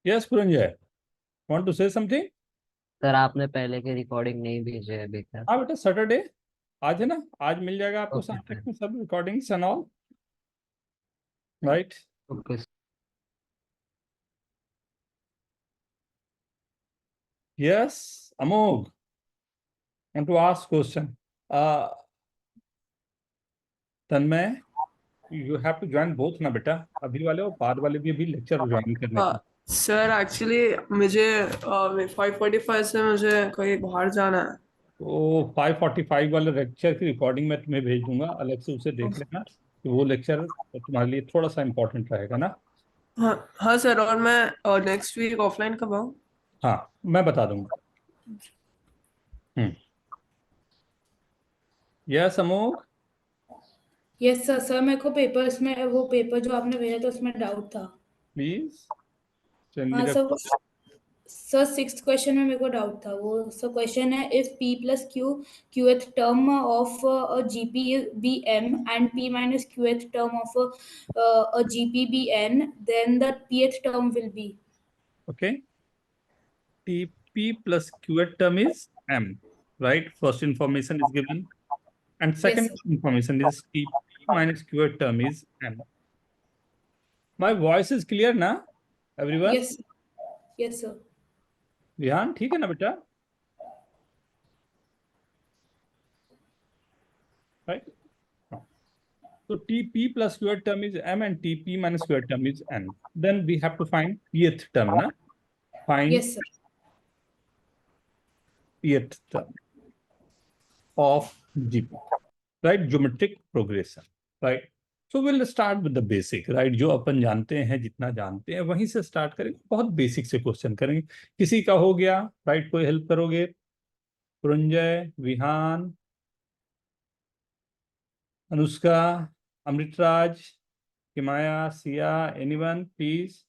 Yes Puranjay, want to say something? Sir आपने पहले की रिकॉर्डिंग नहीं भेजे है अभी तक। हाँ बेटा, सैटरडे आज है ना, आज मिल जाएगा आपको ओके शाम तक सर। में सब recordings and all, right? Okay yes Amogh, want to ask question. Tanmay, you have to join both ना बेटा, अभी वाले और बाद वाले भी अभी लेक्चर ज्वाइन करने हैं। सर एक्चुअली मुझे 5:45 से मुझे कहीं बाहर जाना है। तो 5:45 वाले लेक्चर की रिकॉर्डिंग मैं तुम्हें भेज दूंगा, अलग से उसे देख लेना कि वो लेक्चर तुम्हारे लिए थोड़ा सा इंपॉर्टेंट रहेगा ना। हाँ हाँ सर, और मैं नेक्स्ट वीक ऑफलाइन कब आऊँ? हाँ, मैं बता दूंगा। हम्म। Yes Amogh. Yes sir. Sir मेरे को पेपर्स में वो पेपर जो आपने भेजा था उसमें डाउट था। प्लीज सेंड मी हाँ द। सर, सर सिक्स्थ क्वेश्चन में मेरे को डाउट था। वो सर क्वेश्चन है, if p plus Q qth term of G P be M एंड p minus qth term of G P be N, then the pth term will be. Okay, TP plus QA term is M, right? First information is given, and yes second sir. information is TP minus QA term is M. My voice is clear ना everyone? Yes yes sir. ध्यान ठीक है ना बेटा? Right? So TP plus QA term is M and TP minus QA term is N. Then we have to find pth term ना? Find yes sir. pth term of GP, right? Geometric progression, right? So we'll start with the basic, right? जो अपन जानते हैं, जितना जानते हैं वहीं से start करेंगे, बहुत बेसिक से क्वेश्चन करेंगे। किसी का हो गया राइट? कोई हेल्प करोगे? Puranjay, Vihan, Anushka, Amritraj, Kimaya, Siya, anyone please?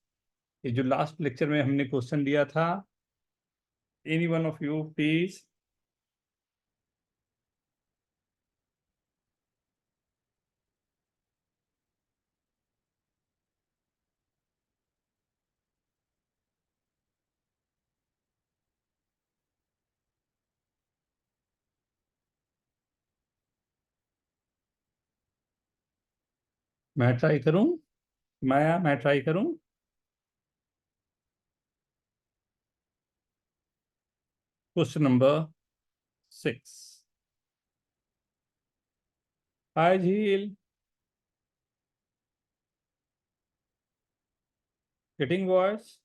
ये जो लास्ट लेक्चर में हमने क्वेश्चन लिया था, any one of you please? मैं ट्राई करूं? माया, मैं ट्राई करूं? Question number 6। हाय झील, getting voice?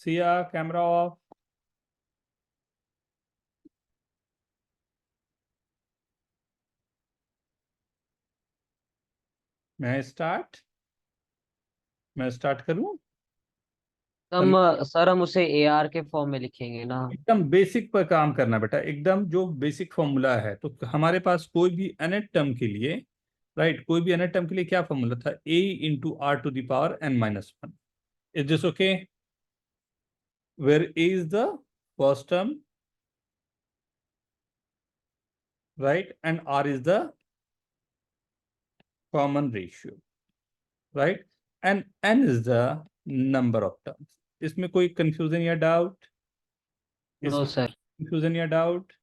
Siya, camera off? मैं स्टार्ट करूं? सर हम उसे ए आर के फॉर्म में लिखेंगे ना। एकदम बेसिक पर काम करना बेटा, एकदम जो बेसिक फॉर्मूला है। तो हमारे पास कोई भी nth टर्म के लिए, राइट, कोई भी nth टर्म के लिए क्या फॉर्मूला था? a into are to the power n minus one. Is this okay? Where a is the first term, right, and r is the common ratio, right, and n is the number of terms. इसमें कोई confusion या doubt? No इसमें सर। Confusion या doubt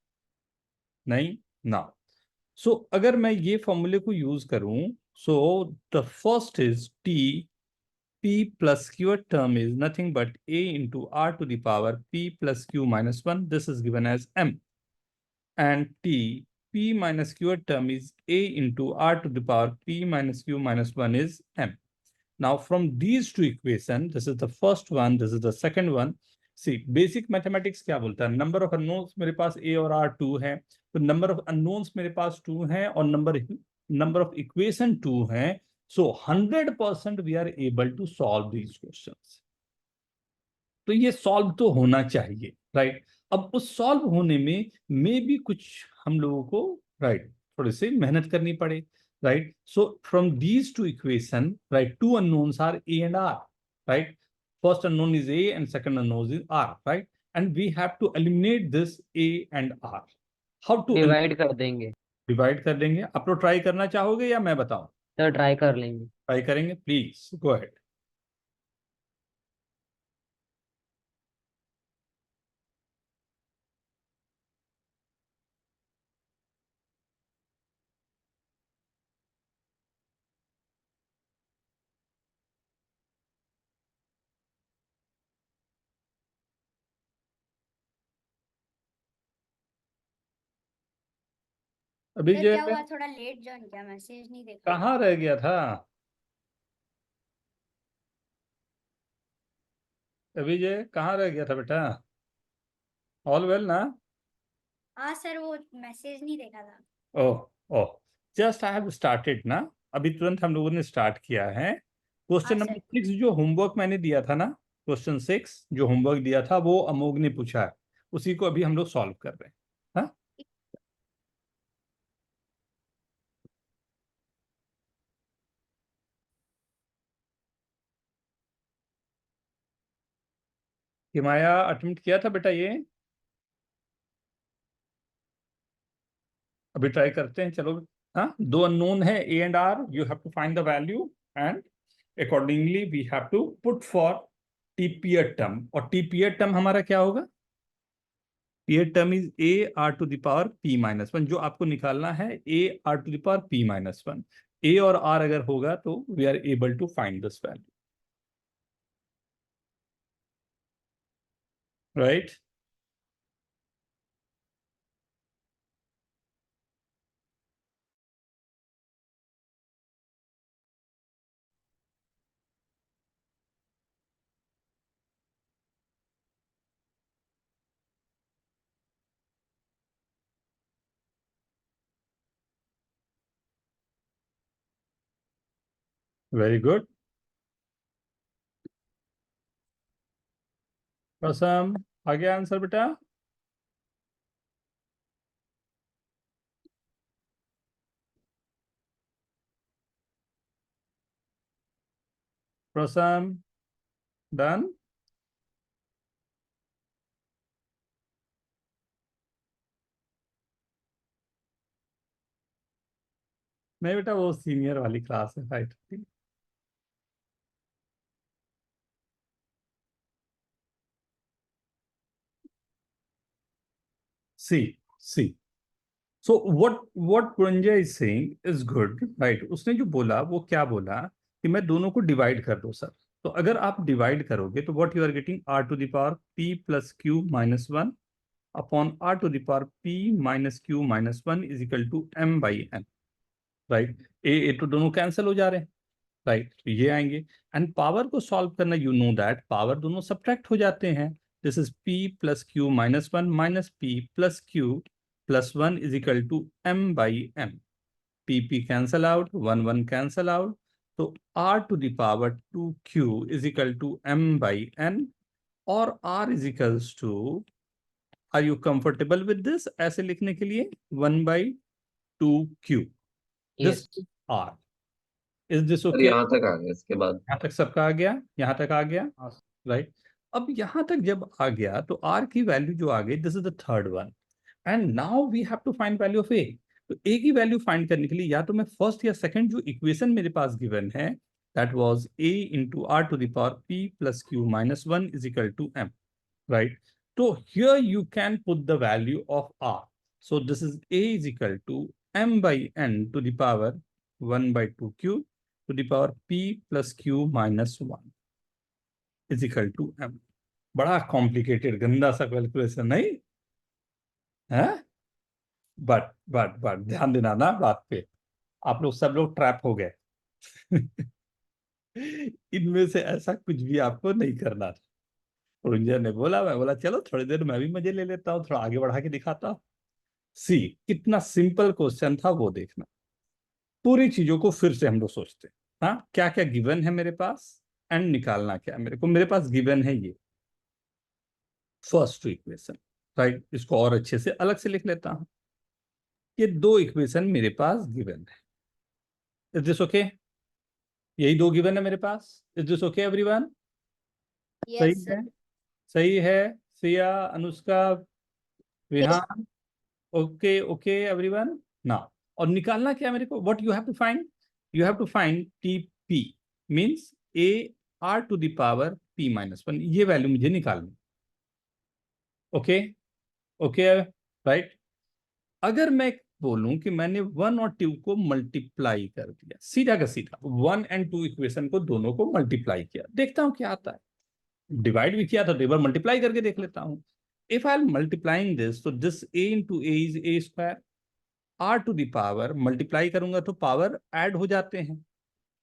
नहीं ना? सो अगर मैं ये फॉर्मूले को यूज करूं, so the first is T p plus q term is nothing but a into r to the power p plus q minus 1. This is given as m. And t p minus q term is a into r to the power p minus q minus 1 is m. Now from these two equations, this is the first one, this is the second one. See, basic mathematics क्या बोलता है? Number of unknowns मेरे पास a और r 2 है, तो number of unknowns मेरे पास 2 है और नंबर ऑफ इक्वेशन 2 है। So 100% we are able to solve these questions. तो ये सॉल्व तो होना चाहिए, राइट? अब उस सॉल्व होने में मे भी कुछ हम लोगों को, राइट, थोड़े से मेहनत करनी पड़े, right? So from these two equation, right, two unknowns are a and r, right? First unknown is A and second unknown is R, right? And we have to eliminate this A and R. How to divide कर देंगे। divide कर देंगे? आप लोग try करना चाहोगे या मैं बताऊं? सर ट्राई कर लेंगे। ट्राई करेंगे, प्लीज गो अहेड। अभी सर जो क्या हुआ, थोड़ा लेट ज्वाइन किया, मैसेज नहीं देखा। कहाँ रह गया था? अभी जो कहाँ रह गया था बेटा? ऑल वेल ना? हाँ सर, वो मैसेज नहीं देखा था। ओह ओह, जस्ट आई हैव स्टार्टेड ना, अभी तुरंत हम लोगों ने स्टार्ट किया है। क्वेश्चन हाँ नंबर सर। 6 जो होमवर्क मैंने दिया था ना, क्वेश्चन 6 जो होमवर्क दिया था वो अमोघ ने पूछा है, उसी को अभी हम लोग सॉल्व कर रहे हैं। हाँ, हिमाया अटेम्प्ट किया था बेटा ये? अभी ट्राई करते हैं, चलो। हाँ, दो अननोन है A and R, you have to find the value and accordingly we have to put for T period term. और टी पीरियड टर्म हमारा क्या होगा? Period term is A are to the power P minus one. जो आपको निकालना है A are to the power P minus one. A और R अगर होगा तो we are able to find this value, right? Very good. प्रसम, आगे answer बेटा। प्रसम, डन। नहीं बेटा, वो सीनियर वाली क्लास है, right? See see. So what Puranja is saying is good, right? उसने जो बोला वो क्या बोला कि मैं दोनों को डिवाइड कर दो सर। तो अगर आप डिवाइड करोगे तो what you are getting, R to the power P plus Q minus one upon R to the power P minus Q minus one is equal to M by N, right? ए तो दोनों cancel हो जा रहे हैं, right? तो ये आएंगे। एंड पावर को सॉल्व करना, यू नो दैट पावर दोनों सब्ट्रैक्ट हो जाते हैं। This is p plus Q minus one minus p plus q plus one is equal to m by m। p cancel out, one one cancel out, तो r to the power to q is equal to m by n। और r is equals to, are you comfortable with this ऐसे लिखने के लिए, one by two Q, this yes. r, is this sir okay? यहाँ तक आ गया, इसके बाद यहाँ तक सबका आ गया, यहाँ तक आ गया, राइट? अब यहाँ तक जब आ गया तो r की वैल्यू जो आ गई, this is the third one. And now we have to find value of a। तो a की वैल्यू फाइंड करने के लिए या तो मैं फर्स्ट या सेकंड जो इक्वेशन मेरे पास गिवन है, that was a into are to the power p plus Q minus one is equal to m, right? So here you can put the value of r. So this is a is equal to m by n to the power 1 by 2q to the power p plus q minus 1 is equal to m. बड़ा complicated गंदा सा calculation नहीं है? But ध्यान देना ना बात पे, आप लोग सब लोग ट्रैप हो गए। इनमें से ऐसा कुछ भी आपको नहीं करना था। रुंजन ने बोला, मैं बोला चलो थोड़ी देर मैं भी मजे ले लेता हूँ, थोड़ा आगे बढ़ा के दिखाता हूँ। सी, कितना सिंपल क्वेश्चन था वो देखना। पूरी चीजों को फिर से हम लोग सोचते हैं। हाँ, क्या क्या गिवन है मेरे पास एंड निकालना क्या है मेरे को। मेरे पास गिवन है ये फर्स्ट इक्वेशन, राइट? इसको और अच्छे से अलग से लिख लेता हूँ। ये दो इक्वेशन मेरे पास गिवन है, इज दिस ओके? यही दो गिवन है मेरे पास, इज दिस ओके एवरीवन? सही यस है? सर। सही है? Siya, Anushka, Vihaan, okay okay everyone ना। और निकालना क्या है मेरे को, what you have to find, you have to find T P means A are to the power P minus one, ये वैल्यू मुझे निकालनी। Okay okay, right? अगर मैं बोलूं कि मैंने वन और टू को मल्टीप्लाई कर दिया, सीधा का सीधा वन एंड टू इक्वेशन को दोनों को मल्टीप्लाई किया, देखता हूं क्या आता है। डिवाइड भी किया था तो एक बार मल्टीप्लाई करके देख लेता हूं। If I am multiplying this, तो this a into a is a square, r to the power, multiply करूंगा तो पावर ऐड हो जाते हैं,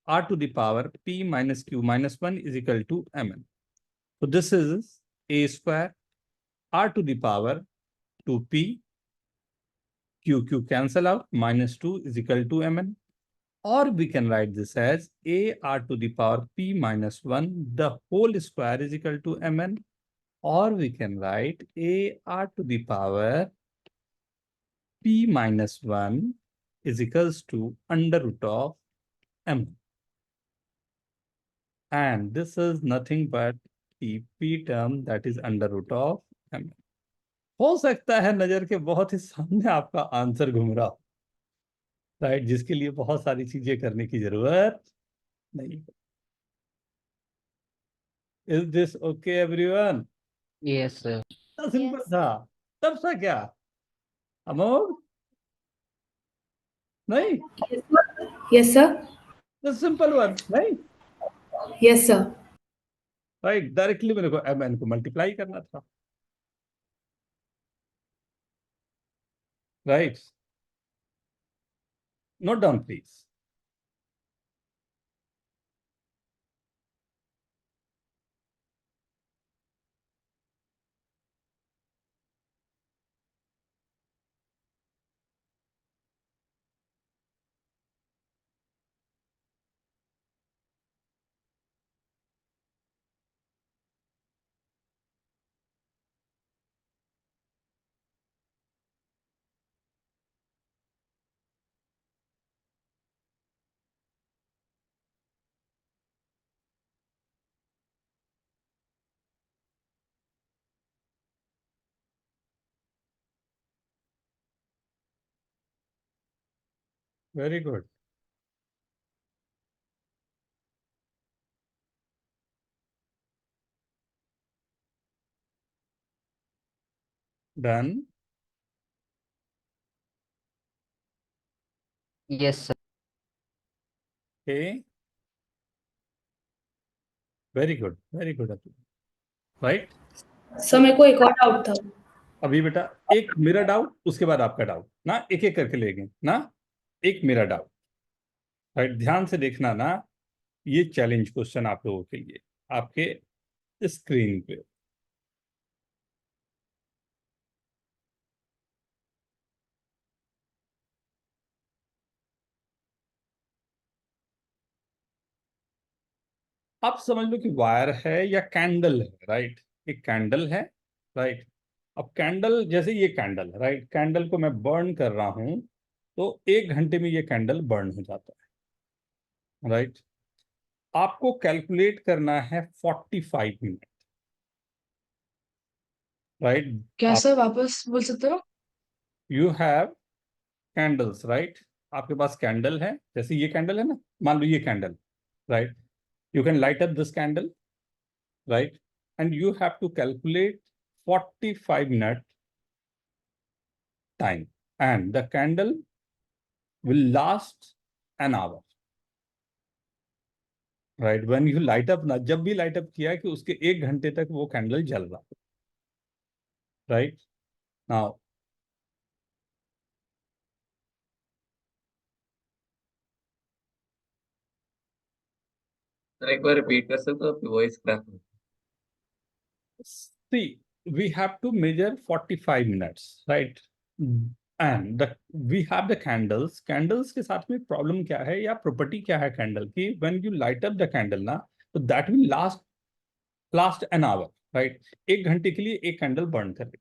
r to the power p minus Q minus 1 is equal to mn. So this is a square r to the power 2p, q cancel out, minus 2 is equal to mn. Or we can write this as a r to the power p minus 1 the whole square is equal to mn. Or we can write a r to the power p minus 1 is equals to under root of m. And this is nothing but the p term that is under root of m. हो सकता है नजर के बहुत ही सामने आपका answer घूम रहा हो, राइट, जिसके लिए बहुत सारी चीजें करने की जरूरत नहीं. Is this okay everyone? Yes sir. Simple Yes. था. तब सा क्या अमोघ? नहीं, Yes, sir. सिंपल वन नहीं, Yes, sir. राइट. डायरेक्टली मेरे को एम एन को मल्टीप्लाई करना था, right. Note down please. Very good. Done. Yes sir. Okay, very good, very good. Right. Sir मेरे को एक और डाउट था. अभी बेटा एक मेरा डाउट, उसके बाद आपका डाउट ना, एक एक करके लेंगे ना. एक मेरा डाउट, राइट. ध्यान से देखना ना, ये चैलेंज क्वेश्चन आप लोगों के लिए आपके स्क्रीन पे. आप समझ लो कि वायर है या कैंडल है, राइट. एक कैंडल है, राइट. अब कैंडल, जैसे ये कैंडल है, राइट. कैंडल को मैं बर्न कर रहा हूं तो 1 घंटे में ये कैंडल बर्न हो जाता है, राइट. आपको कैलकुलेट करना है 45 मिनट, राइट. क्या सर वापस बोल सकते हो? You have candles, right. आपके पास कैंडल है, जैसे ये कैंडल है ना, मान लो ये candle, right. You can light up this candle, right? And you have to calculate 45-minute time, and the candle will last an hour, right? When you light up, ना जब भी light up किया कि उसके 1 घंटे तक वो कैंडल जल रहा, right? Now, एक बार रिपीट कर सकते हो, आपकी वॉइस क्रैक हो. see, we have to measure 45 minutes, right? And we have the candles. Candles के साथ में प्रॉब्लम क्या है या प्रॉपर्टी क्या है कैंडल की? When you light up the candle ना, तो that will last an hour, right? 1 घंटे के लिए एक कैंडल बर्न करेगी.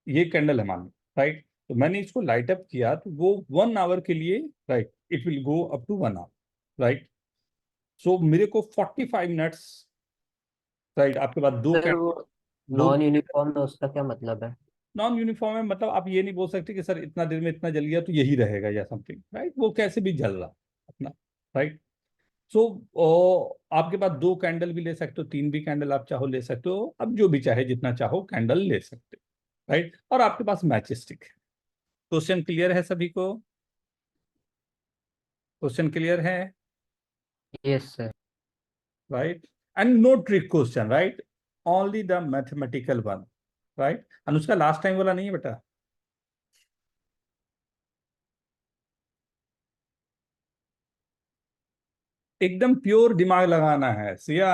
ये कैंडल है मान लो, राइट. तो मैंने इसको लाइट अप किया तो वो 1 आवर के लिए, right, it will go up to 1 hour, right. So मेरे को 45 मिनट्स, राइट. आपके पास दो सर वो नॉन यूनिफॉर्म है, उसका क्या मतलब है? नॉन यूनिफॉर्म है, मतलब आप ये नहीं बोल सकते कि सर इतना देर में इतना जल गया तो यही रहेगा या समथिंग, राइट. वो कैसे भी जल रहा अपना, राइट. सो आपके पास 2 कैंडल भी ले सकते हो, 3 भी कैंडल आप चाहो ले सकते हो, अब जो भी चाहे जितना चाहो कैंडल ले सकते हो, राइट. और आपके पास मैच स्टिक है. क्वेश्चन क्लियर है सभी को? क्वेश्चन क्लियर है? Yes sir. right? And no trick question, right? Only the mathematical one, right? Anushka last time वाला नहीं है बेटा. एकदम प्योर दिमाग लगाना है सिया।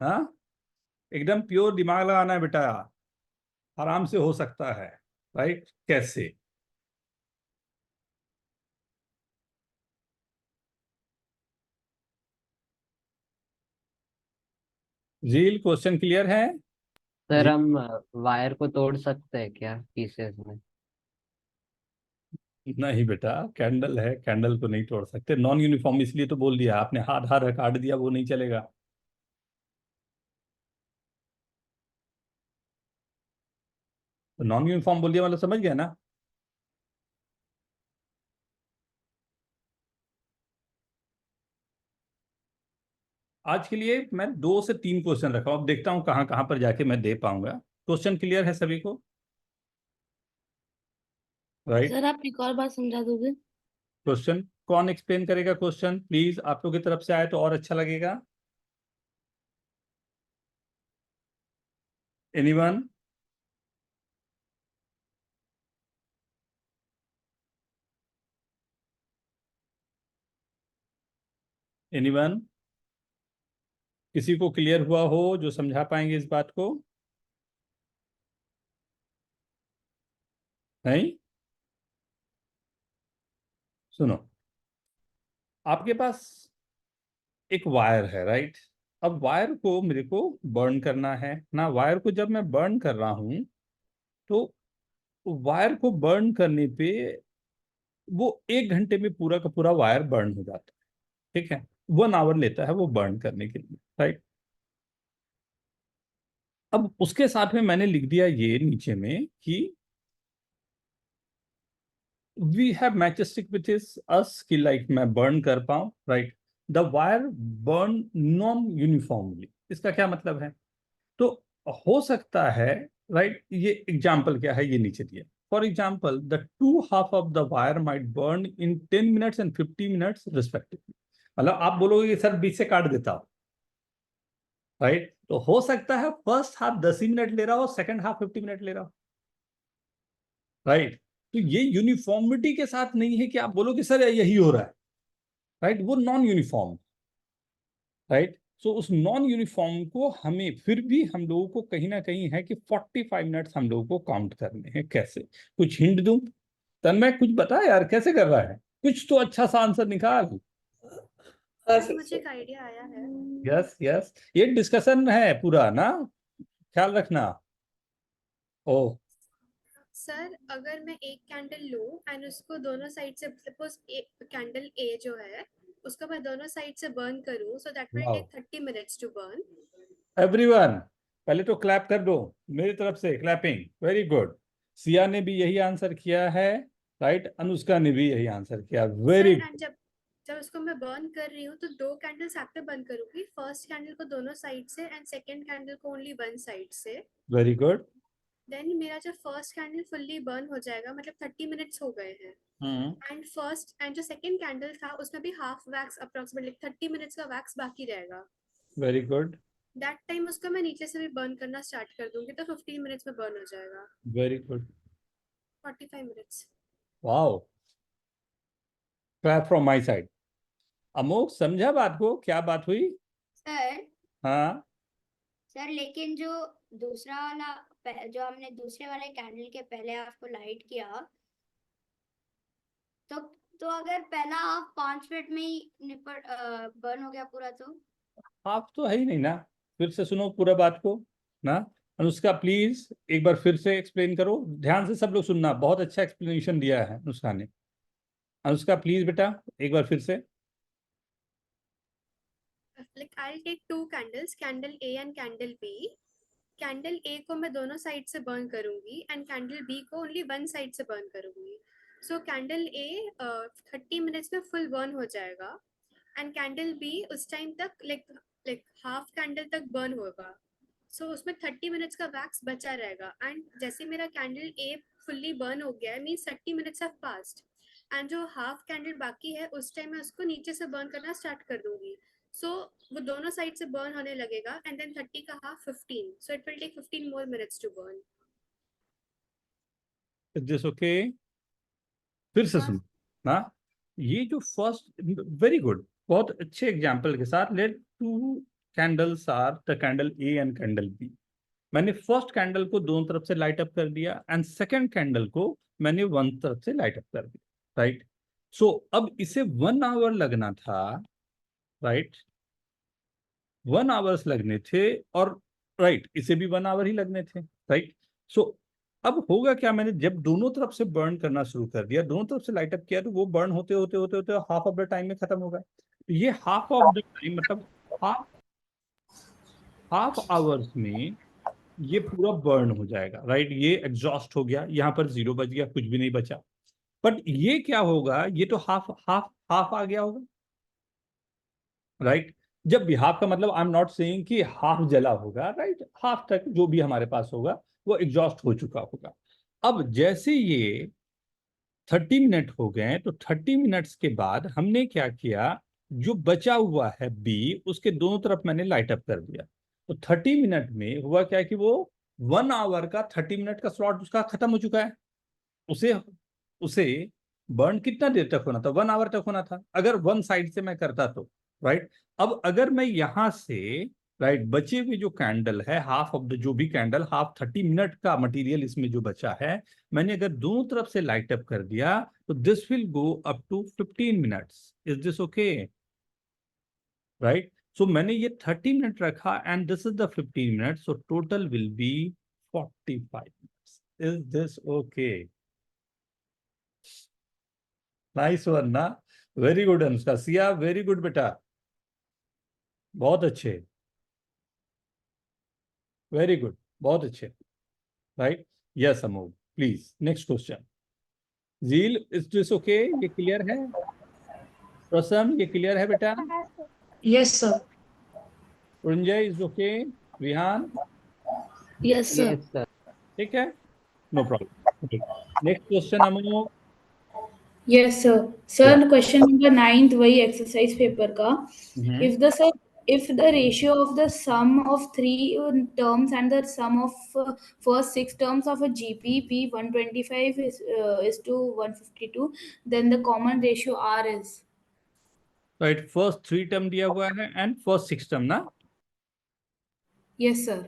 हाँ, एकदम प्योर दिमाग लगाना है बेटा, आराम से हो सकता है। राइट, कैसे? जील, क्वेश्चन क्लियर है? सर जी, हम वायर को तोड़ सकते हैं क्या पीसेस में? नहीं बेटा, कैंडल है, कैंडल को नहीं तोड़ सकते। नॉन यूनिफॉर्म इसलिए तो बोल दिया आपने, हाथ हाथ काट दिया वो नहीं चलेगा। तो नॉन यूनिफॉर्म बोल दिया मतलब समझ गया ना? आज के लिए मैं 2 से 3 क्वेश्चन रखा हूं, अब देखता हूं कहाँ कहाँ पर जाके मैं दे पाऊंगा। क्वेश्चन क्लियर है सभी को? राइट। सर आप एक और बार समझा दोगे? क्वेश्चन कौन एक्सप्लेन करेगा? क्वेश्चन प्लीज, आप लोग की तरफ से आए तो और अच्छा लगेगा। एनीवन? एनीवन? किसी को क्लियर हुआ हो जो समझा पाएंगे इस बात को? नहीं? सुनो, आपके पास एक वायर है, राइट? अब वायर को मेरे को बर्न करना है ना। वायर को जब मैं बर्न कर रहा हूं तो वायर को बर्न करने पे वो 1 घंटे में पूरा का पूरा वायर बर्न हो जाता है। ठीक है, 1 आवर लेता है वो बर्न करने के लिए, राइट? अब उसके साथ में मैंने लिख दिया ये नीचे में कि we have match stick with is us, कि लाइक मैं बर्न कर पाऊं, right? The wire burn non uniformly. इसका क्या मतलब है? तो हो सकता है, राइट, ये एग्जाम्पल क्या है ये नीचे दिया। For example, the two half of the wire might burn in 10 minutes and 50 minutes respectively. मतलब आप बोलोगे कि सर बीच से काट देता हूं, राइट? तो हो सकता है फर्स्ट हाफ 10 ही मिनट ले रहा हो, सेकंड हाफ 50 मिनट ले रहा हो, राइट? तो ये यूनिफॉर्मिटी के साथ नहीं है कि आप बोलो कि सर यही हो रहा है, राइट? वो नॉन यूनिफॉर्म, राइट? सो उस नॉन यूनिफॉर्म को हमें फिर भी हम लोगों को कहीं ना कहीं है कि 45 मिनट्स हम लोगों को काउंट करने हैं। कैसे? कुछ हिंट दूं? तन्मय कुछ बता यार, कैसे कर रहा है? कुछ तो अच्छा सा आंसर निकाल। हाँ सर सर मुझे एक आइडिया आया है। यस यस, ये डिस्कशन है पूरा ना, ख्याल रखना। ओ, सर अगर मैं एक कैंडल लूं एंड उसको दोनों साइड से, सपोज कैंडल ए जो है उसको मैं दोनों साइड से बर्न करूं, so that will wow, take 30 minutes to burn. Everyone पहले तो क्लैप कर दो मेरी तरफ से, क्लैपिंग, वेरी गुड। सिया ने भी यही आंसर किया है, राइट? अनुष्का ने भी यही आंसर किया, वेरी सर एंड जब जब उसको मैं बर्न कर रही हूँ तो 2 कैंडल साथ में बर्न करूंगी, फर्स्ट कैंडल को दोनों साइड से एंड सेकंड कैंडल को ओनली वन साइड से। Very good. देन मेरा जो फर्स्ट कैंडल फुल्ली बर्न हो जाएगा, मतलब 30 मिनट्स हो गए हैं। एंड जो सेकंड कैंडल था उसमें भी हाफ वैक्स अप्रोक्सीमेटली 30 मिनट्स का वैक्स बाकी रहेगा। Very good. दैट टाइम उसको मैं नीचे से भी बर्न करना स्टार्ट कर दूंगी तो 15 मिनट्स में बर्न हो जाएगा। Very good. 45 minutes. Wow, clap from my side. Amok, समझा बात को? क्या बात हुई? सर हाँ, सर लेकिन जो दूसरा वाला जो हमने दूसरे वाले कैंडल के पहले आपको लाइट किया, तो तो अगर पहला हाफ 5 मिनट में ही निपट बर्न हो गया पूरा, तो आप तो है ही नहीं ना। फिर से सुनो पूरा बात को ना। अनुष्का प्लीज एक बार फिर से एक्सप्लेन करो, ध्यान से सब लोग सुनना, बहुत अच्छा एक्सप्लेनेशन दिया है अनुष्का ने। अनुष्का प्लीज बेटा एक बार फिर से। Like I take 2 candles, candle A and candle B. Candle A को मैं दोनों साइड से बर्न करूंगी एंड कैंडल बी को ओनली वन साइड से बर्न करूंगी। सो कैंडल ए 30 मिनट्स में फुल बर्न हो जाएगा एंड कैंडल बी उस टाइम तक लाइक हाफ कैंडल तक बर्न होगा। सो उसमें 30 मिनट्स का वैक्स बचा रहेगा एंड जैसे मेरा कैंडल ए फुल्ली बर्न हो गया है means 30 minutes have passed and जो हाफ कैंडल बाकी है उस टाइम मैं उसको नीचे से बर्न करना स्टार्ट कर दूंगी। सो वो दोनों साइड से बर्न होने लगेगा एंड देन 30 का half 15, so it will take 15 more minutes to burn। Is this okay? फिर से हाँ सुनो ना, ये जो फर्स्ट, वेरी गुड, बहुत अच्छे एग्जाम्पल के साथ, let two candles are the candle A and candle B. मैंने फर्स्ट कैंडल को दोनों तरफ से लाइट अप कर दिया एंड सेकंड कैंडल को मैंने वन तरफ से लाइट अप कर दिया, राइट। सो अब इसे 1 आवर लगना था, राइट, 1 आवर्स लगने थे, और राइट इसे भी 1 आवर ही लगने थे, राइट। सो अब होगा क्या, मैंने जब दोनों तरफ से बर्न करना शुरू कर दिया, दोनों तरफ से लाइट अप किया, तो वो बर्न होते होते होते होते हाफ ऑफ द टाइम में खत्म होगा। तो ये हाफ ऑफ द टाइम मतलब हाफ आवर्स में ये पूरा बर्न हो जाएगा, राइट। ये एग्जॉस्ट हो गया, यहाँ पर 0 बच गया, कुछ भी नहीं बचा। बट ये क्या होगा, ये तो हाफ हाफ हाफ आ गया होगा, राइट। जब भी हाफ का मतलब आई एम नॉट सेइंग कि हाफ जला होगा, राइट, हाफ तक जो भी हमारे पास होगा वो एग्जॉस्ट हो चुका होगा। अब जैसे ये 30 मिनट हो गए, तो 30 मिनट्स के बाद हमने क्या किया, जो बचा हुआ है बी, उसके दोनों तरफ मैंने लाइट अप कर दिया। तो 30 मिनट में हुआ क्या कि वो 1 आवर का 30 मिनट का स्लॉट उसका खत्म हो चुका है। उसे उसे बर्न कितना देर तक होना था, 1 आवर तक होना था, अगर वन साइड से मैं करता तो, राइट। अब अगर मैं यहां से, राइट, बचे हुए जो कैंडल है, हाफ ऑफ द जो भी कैंडल, हाफ 30 मिनट का मटेरियल इसमें जो बचा है, मैंने अगर दोनों तरफ से लाइट अप कर दिया, तो this will go up to 15 minutes. Is this okay, right. So मैंने ये 30 मिनट रखा and this is the 15 minutes, so total will be 45 minutes. Is this okay? Nice one ना, very good Anushka, Siya very good बेटा, बहुत अच्छे, very good, बहुत अच्छे, right. Yes Amol, please next question. Zeel, is this okay? ये क्लियर है? प्रसन्न, ये क्लियर है बेटा? Yes, sir. उर्ंजय is okay? Vihan? Yes, sir. Yes sir. ठीक है, no problem. Next question Amol. Yes, sir. Sir, question number 9th वही exercise paper का. If the ratio of the sum of 3 terms and the sum of first 6 terms of a GP P125 is to 152, then the common ratio R is. Right, first 3 term दिया हुआ है and first 6 term ना। Yes, sir.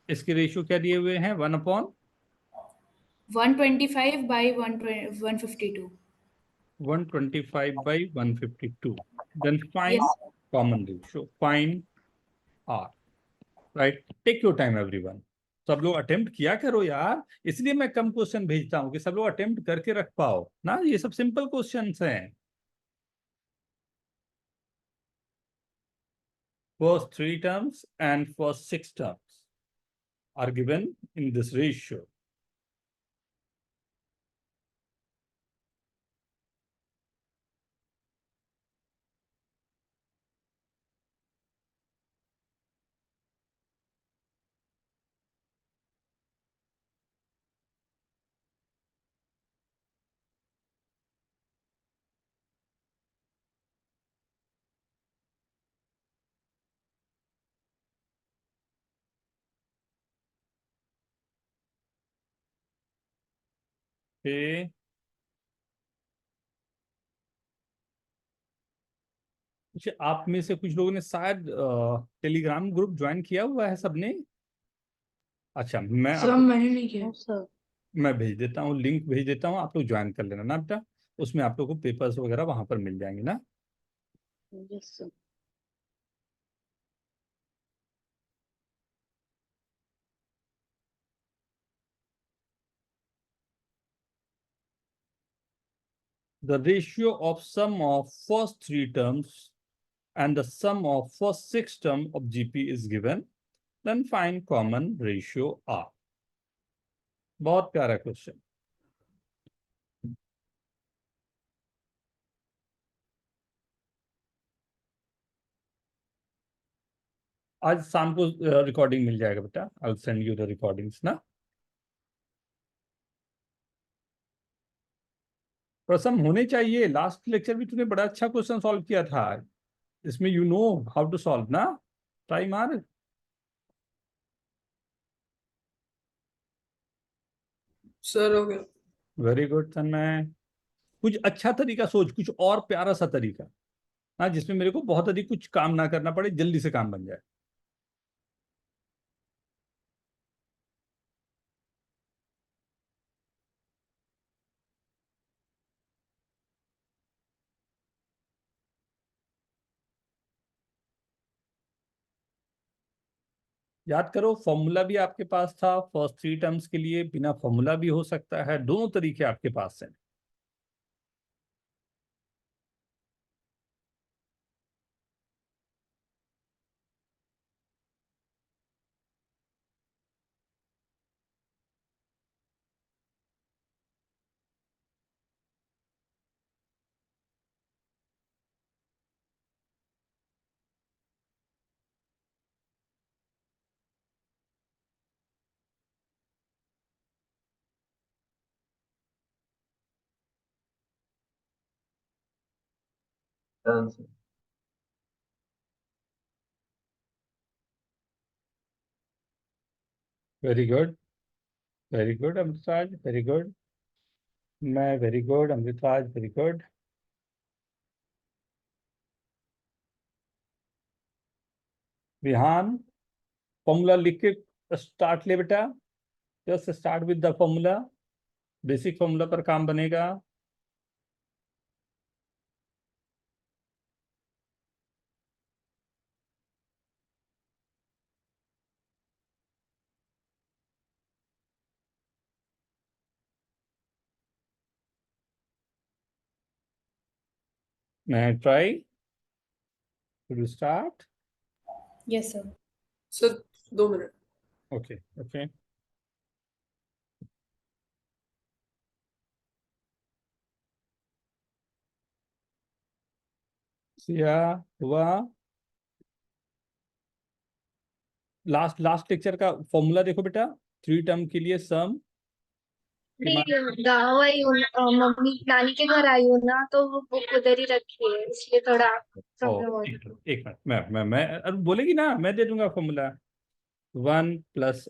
इसके ratio क्या दिए हुए हैं? 1/125 by 152. 125 by 152. Then find Yes. common ratio. Find R. Right? Take your time, everyone. सब लोग अटेम्प्ट किया करो यार, इसलिए मैं कम क्वेश्चन भेजता हूँ कि सब लोग अटेम्प्ट करके रख पाओ ना। ये सब सिंपल क्वेश्चंस हैं। First 3 terms and first 6 terms are given in this ratio. Okay. अच्छा, आप में से कुछ लोगों ने शायद टेलीग्राम ग्रुप ज्वाइन किया हुआ है सबने? अच्छा, Sir, मैंने नहीं किया. मैं भेज देता हूँ, लिंक भेज देता हूँ, आप लोग ज्वाइन कर लेना ना बेटा। उसमें आप लोग को पेपर्स वगैरह वहां पर मिल जाएंगे ना। Yes, sir. The ratio of sum of first 3 terms and the sum of first 6 term of GP is given. Then find common ratio R. बहुत प्यारा क्वेश्चन। आज शाम को रिकॉर्डिंग मिल जाएगा बेटा, I will send you the recordings ना। प्रसम होने चाहिए, लास्ट लेक्चर भी तूने बड़ा अच्छा क्वेश्चन सॉल्व किया था, इसमें you know how to solve ना। ट्राई मार। सर हो गया। Very good Tanmay. कुछ अच्छा तरीका सोच, कुछ और प्यारा सा तरीका, हाँ, जिसमें मेरे को बहुत अधिक कुछ काम ना करना पड़े, जल्दी से काम बन जाए। याद करो, फॉर्मूला भी आपके पास था फर्स्ट 3 टर्म्स के लिए, बिना फॉर्मूला भी हो सकता है, दोनों तरीके आपके पास हैं। टर्म्स में। Very good, very good Amritraj, very good. मैं very good Amritraj, very good. Vihan, formula लिख के स्टार्ट ले बेटा, just start with the formula, basic formula पर काम बनेगा। मैं try to start. Yes, sir. Sir 2 minute. Okay okay. Siya हुआ, लास्ट लास्ट लेक्चर का फॉर्मूला देखो बेटा, 3 टर्म के लिए सम। गाँव आई हूँ, मम्मी नानी के घर आई हूँ ना, तो वो बुक उधर ही रखी है, इसलिए थोड़ा प्रॉब्लम हो रही है। एक मिनट, मैं अब बोलेगी ना, मैं दे दूंगा formula. 1 plus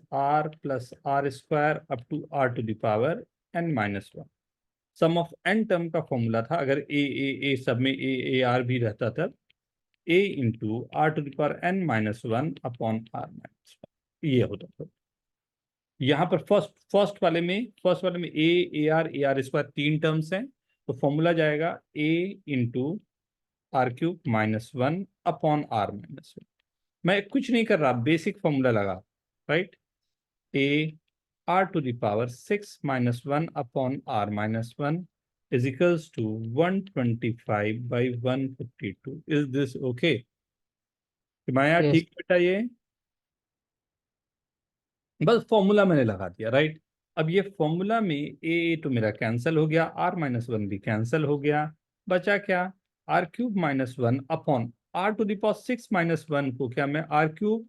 R square up to R to the power n-1, sum of n term का फॉर्मूला था। अगर ए सब में ए आर भी रहता था, a into are to the power n-1 upon r-1, ये होता था। यहाँ पर फर्स्ट वाले में ए आर स्क्वायर 3 टर्म्स हैं, तो फॉर्मूला जाएगा a into r³ -1 upon r-1। मैं कुछ नहीं कर रहा, बेसिक फॉर्मूला लगा, right. a r to the power 6-1 upon r-1 is equals to 125/152। Is this okay? Himaya Yes. ठीक बेटा? ये बस फॉर्मूला मैंने लगा दिया, राइट। अब ये फॉर्मूला में ए तो मेरा कैंसिल हो गया, r-1 भी कैंसिल हो गया, बचा क्या? r³ -1 upon r to the power 6-1 को क्या मैं r³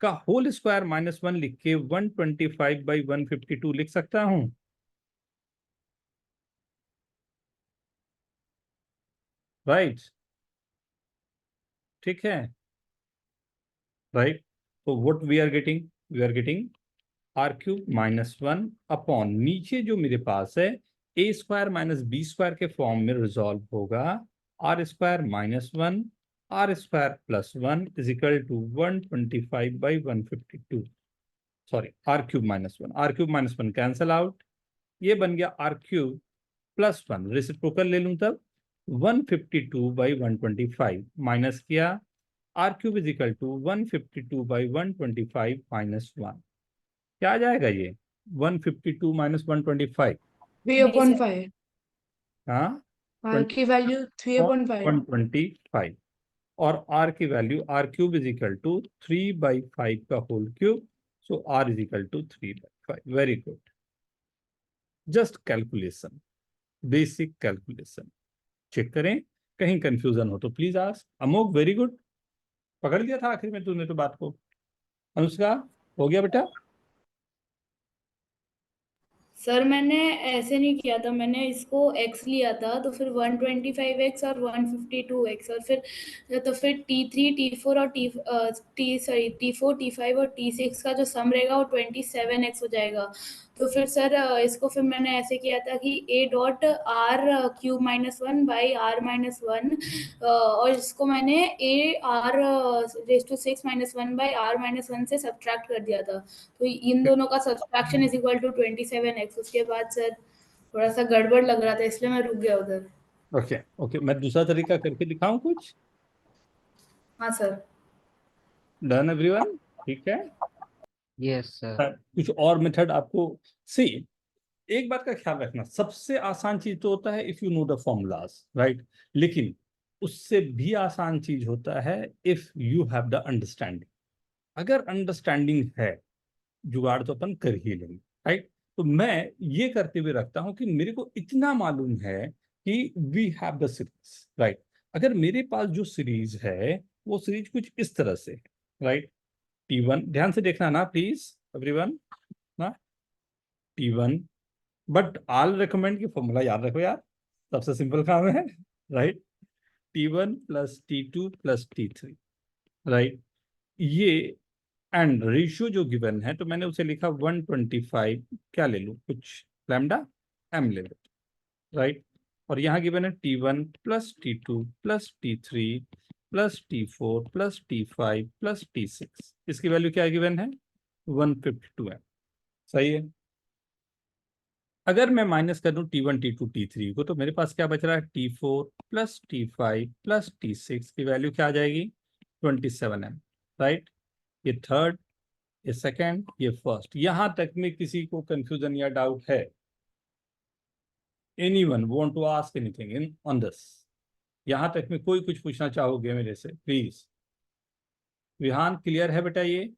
का होल स्क्वायर -1 लिख के 125/152 लिख सकता हूं, राइट? ठीक है, राइट। तो what we are getting r³ -1 upon, नीचे जो मेरे पास है a² - b² के फॉर्म में रिजॉल्व होगा, r² - 1 r² + 1 is equal to 125/152। Sorry, r³ -1 cancel out, ये बन गया r³ + 1, रेसिप्रोकल ले लूं तब 152/125 माइनस किया, r³ इज इक्वल टू 152/125 -1। क्या आ जाएगा ये? 152 - 125, 3/5। हाँ, R की वैल्यू 3/5। 125, और r की value r³ is equal to 3/5 का whole cube, so r is equal to 3/5। Very good, just calculation, basic calculation. Check करें, कहीं कंफ्यूजन हो तो please ask. Amogh very good, पकड़ लिया था आखिर में तूने तो बात को। अनुष्का, हो गया बेटा? सर मैंने ऐसे नहीं किया था, मैंने इसको x लिया था, तो फिर 125x और 152x, और फिर T3 T4 और T4 T5 और T6 का जो सम रहेगा वो 27x हो जाएगा। तो फिर सर इसको फिर मैंने ऐसे किया था कि A dot R cube -1 by R -1, और इसको मैंने A R raise to 6 -1 by R -1 से सब्ट्रैक्ट कर दिया था। तो इन दोनों का subtraction is equal to 27x। उसके बाद सर थोड़ा सा गड़बड़ लग रहा था, इसलिए मैं रुक गया उधर। ओके ओके, मैं दूसरा तरीका करके दिखाऊं कुछ? हाँ सर। Done everyone? ठीक है। Yes sir. कुछ और मेथड आपको सी, एक बात का ख्याल रखना, सबसे आसान चीज तो होता है if you know the formulas, right? लेकिन उससे भी आसान चीज होता है if you have the understanding. अगर अंडरस्टैंडिंग है, जुगाड़ तो अपन कर ही लेंगे, राइट? तो मैं ये करते हुए रखता हूं कि मेरे को इतना मालूम है कि we have the series, right? अगर मेरे पास जो सीरीज है वो सीरीज कुछ इस तरह से, राइट? T1, ध्यान से देखना ना प्लीज एवरीवन, ना T1, बट आल रिकमेंड की फॉर्मूला याद रखो यार, सबसे सिंपल काम है, right? T1 plus T2 plus T3, right? ये एंड रेशियो जो गिवन है तो मैंने उसे लिखा 125, क्या ले लूं, कुछ लैम्डा m ले लो, राइट? और यहाँ गिवन है T1 plus T2 plus T3 plus T4 plus T5 plus T6। इसकी वैल्यू क्या गिवन है? 152 है, सही है। अगर मैं माइनस कर दूं T1 T2 T3 को, तो मेरे पास क्या बच रहा है? T4 plus T5 plus T6 की वैल्यू क्या आ जाएगी? 27m, right? ये थर्ड, ये सेकंड, ये फर्स्ट। यहां तक में किसी को कंफ्यूजन या डाउट है? Anyone want to ask anything in on this? यहां तक में कोई कुछ पूछना चाहोगे मेरे से, प्लीज? विहान क्लियर है बेटा? ये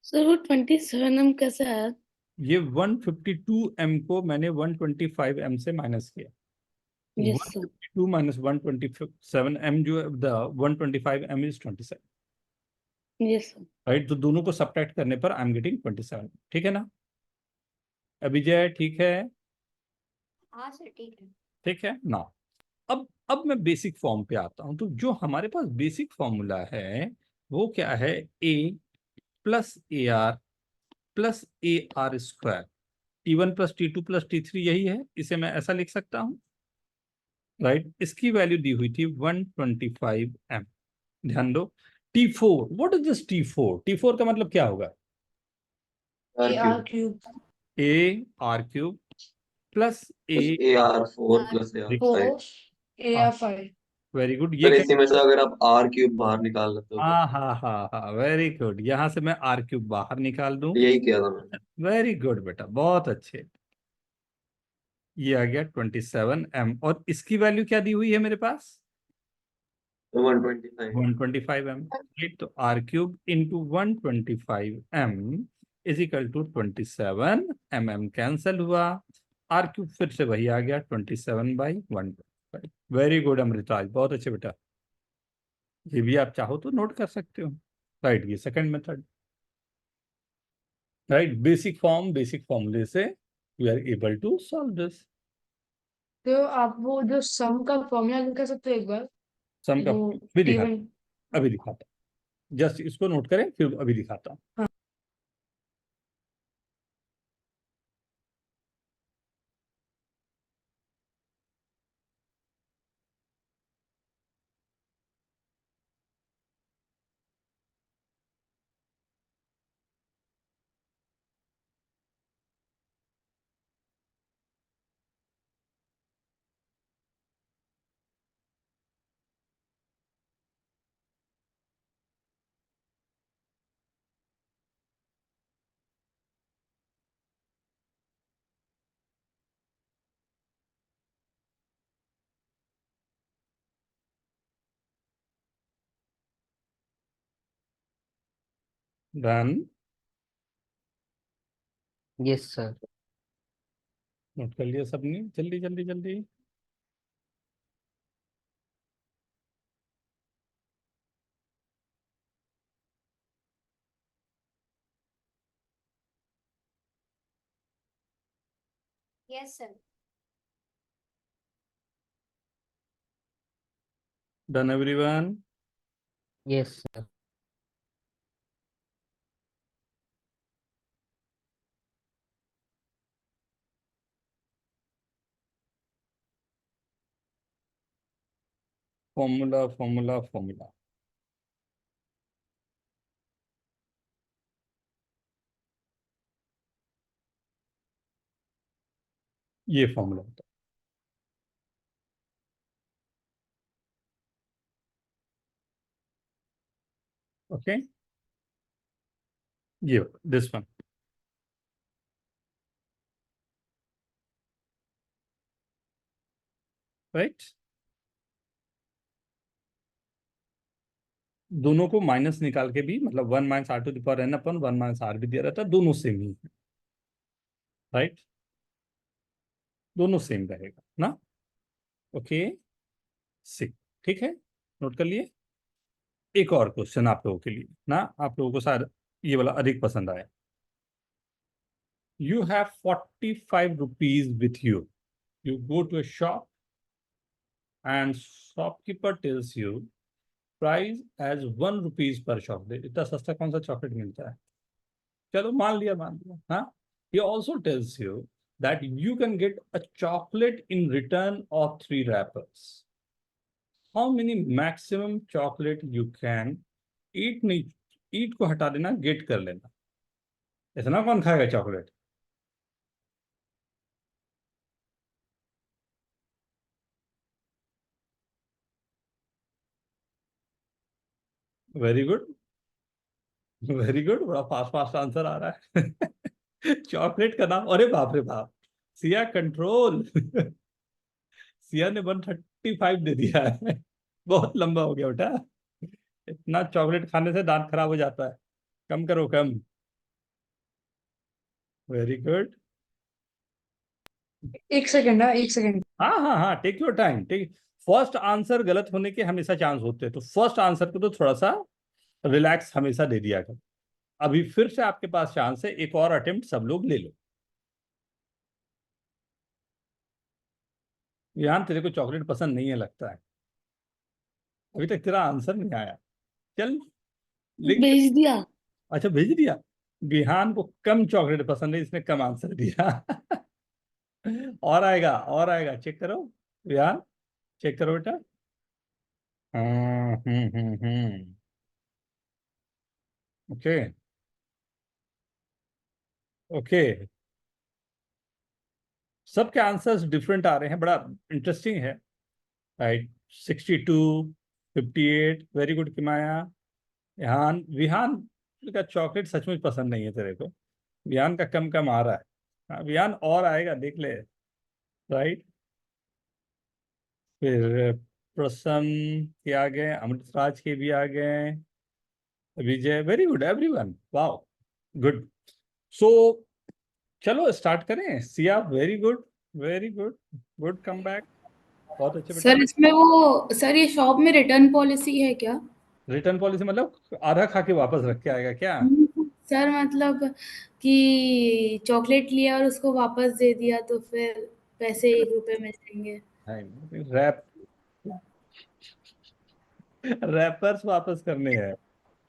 सर वो 27m कैसे आया? ये 152m को मैंने 125m से माइनस किया। Yes sir. 152 माइनस 127m जो है, the 125m is 27, yes sir. Right? तो दोनों को सब्ट्रैक्ट करने पर आई एम गेटिंग 27, ठीक है ना? अभिजय ठीक है? हाँ सर ठीक है। ठीक है ना? अब मैं बेसिक फॉर्म पे आता हूं। तो जो हमारे पास बेसिक फॉर्मूला है वो क्या है? a plus A R plus A R square, T1 plus T2 plus T3, यही है। इसे मैं ऐसा लिख सकता हूं, राइट? इसकी वैल्यू दी हुई थी 125m। ध्यान दो, T4, what is this T4? T4 का मतलब क्या होगा? R cube A R cube plus A AR4 plus AR5। AR5। Very good. Sir ये इसी में से अगर आप R क्यूब बाहर निकाल लेते हो तो हाँ, वेरी गुड। यहां से मैं आर क्यूब बाहर निकाल दूं। यही किया था मैंने। वेरी गुड बेटा, बहुत अच्छे। ये आ गया 27m, और इसकी वैल्यू क्या दी हुई है मेरे पास? 125। 125m, right? तो R cube into 125m is equal to 27mm। Cancel हुआ, आर क्यूब फिर से वही आ गया 27/125। वेरी गुड अमृताज, बहुत अच्छे बेटा। ये भी आप चाहो तो नोट कर सकते हो, राइट? ये second method, right? Basic form, basic फॉर्मूले से we are able to solve this. तो आप वो जो सम का फॉर्मूला लिख सकते हो एक बार? सम का वो अभी दिखाता, T1। अभी दिखाता, जस्ट इसको नोट करें फिर अभी दिखाता हूँ। हाँ। Done, yes sir. नोट कर लिया सबने? जल्दी जल्दी जल्दी। Yes sir. Done everyone? Yes sir. Formula formula formula, ये फॉर्मूला होता है। ओके, ये दिस वन, राइट। दोनों को माइनस निकाल के भी, मतलब 1 minus are to the power N upon 1 minus R भी दिया रहता है, दोनों सेम ही है, राइट, दोनों सेम रहेगा ना। ओके, सिक, ठीक है, नोट कर लिए। एक और क्वेश्चन आप लोगों के लिए ना, आप लोगों को शायद ये वाला अधिक पसंद आया। You have 45 rupees with you. You go to a shop and shopkeeper tells you price as 1 rupees per chocolate. इतना सस्ता कौन सा चॉकलेट मिलता है? चलो मान लिया हाँ। He also tells you that you can get a chocolate in return of 3 wrappers. How many maximum chocolate you can eat? नहीं, eat को हटा देना, get कर लेना। इतना कौन खाएगा chocolate? Very good, very good, बड़ा फास्ट फास्ट आंसर आ रहा है। चॉकलेट का नाम, अरे बाप रे बाप, सिया कंट्रोल। सिया ने 135 दे दिया है। बहुत लंबा हो गया बेटा, इतना चॉकलेट खाने से दांत खराब हो जाता है, कम करो कम। Very good. एक सेकंड, हाँ एक सेकंड। हाँ हाँ हाँ, take your time, take. First answer गलत होने के हमेशा चांस होते हैं, तो फर्स्ट आंसर को तो थोड़ा सा रिलैक्स हमेशा दे दिया कर। अभी फिर से आपके पास चांस है, एक और अटेम्प्ट सब लोग ले लो। यहाँ तेरे को चॉकलेट पसंद नहीं है लगता है, अभी तक तेरा आंसर नहीं आया। चल लिख। भेज दिया। अच्छा भेज दिया। विहान को कम चॉकलेट पसंद है, इसने कम आंसर दिया। और आएगा, और आएगा, चेक करो विहान, चेक करो बेटा। ओके ओके, सबके आंसर्स डिफरेंट आ रहे हैं, बड़ा इंटरेस्टिंग है, right. 62, 58, very good Kimaya. Vihaan, Vihaan का चॉकलेट सचमुच पसंद नहीं है तेरे को, विहान का कम कम आ रहा है। हाँ, विहान और आएगा, देख ले, राइट। फिर प्रसन्न के आ गए, अमृतराज के भी आ गए, Vijay, very good everyone, wow good. So चलो स्टार्ट करें। Siya very good, very good, good come back, बहुत अच्छे बेटा। सर इसमें वो, सर ये शॉप में रिटर्न पॉलिसी है क्या? रिटर्न पॉलिसी मतलब आधा खा के वापस रख के आएगा क्या? सर मतलब कि चॉकलेट लिया और उसको वापस दे दिया तो फिर पैसे 1 रुपए में देंगे। रैप, रैपर्स वापस करने हैं,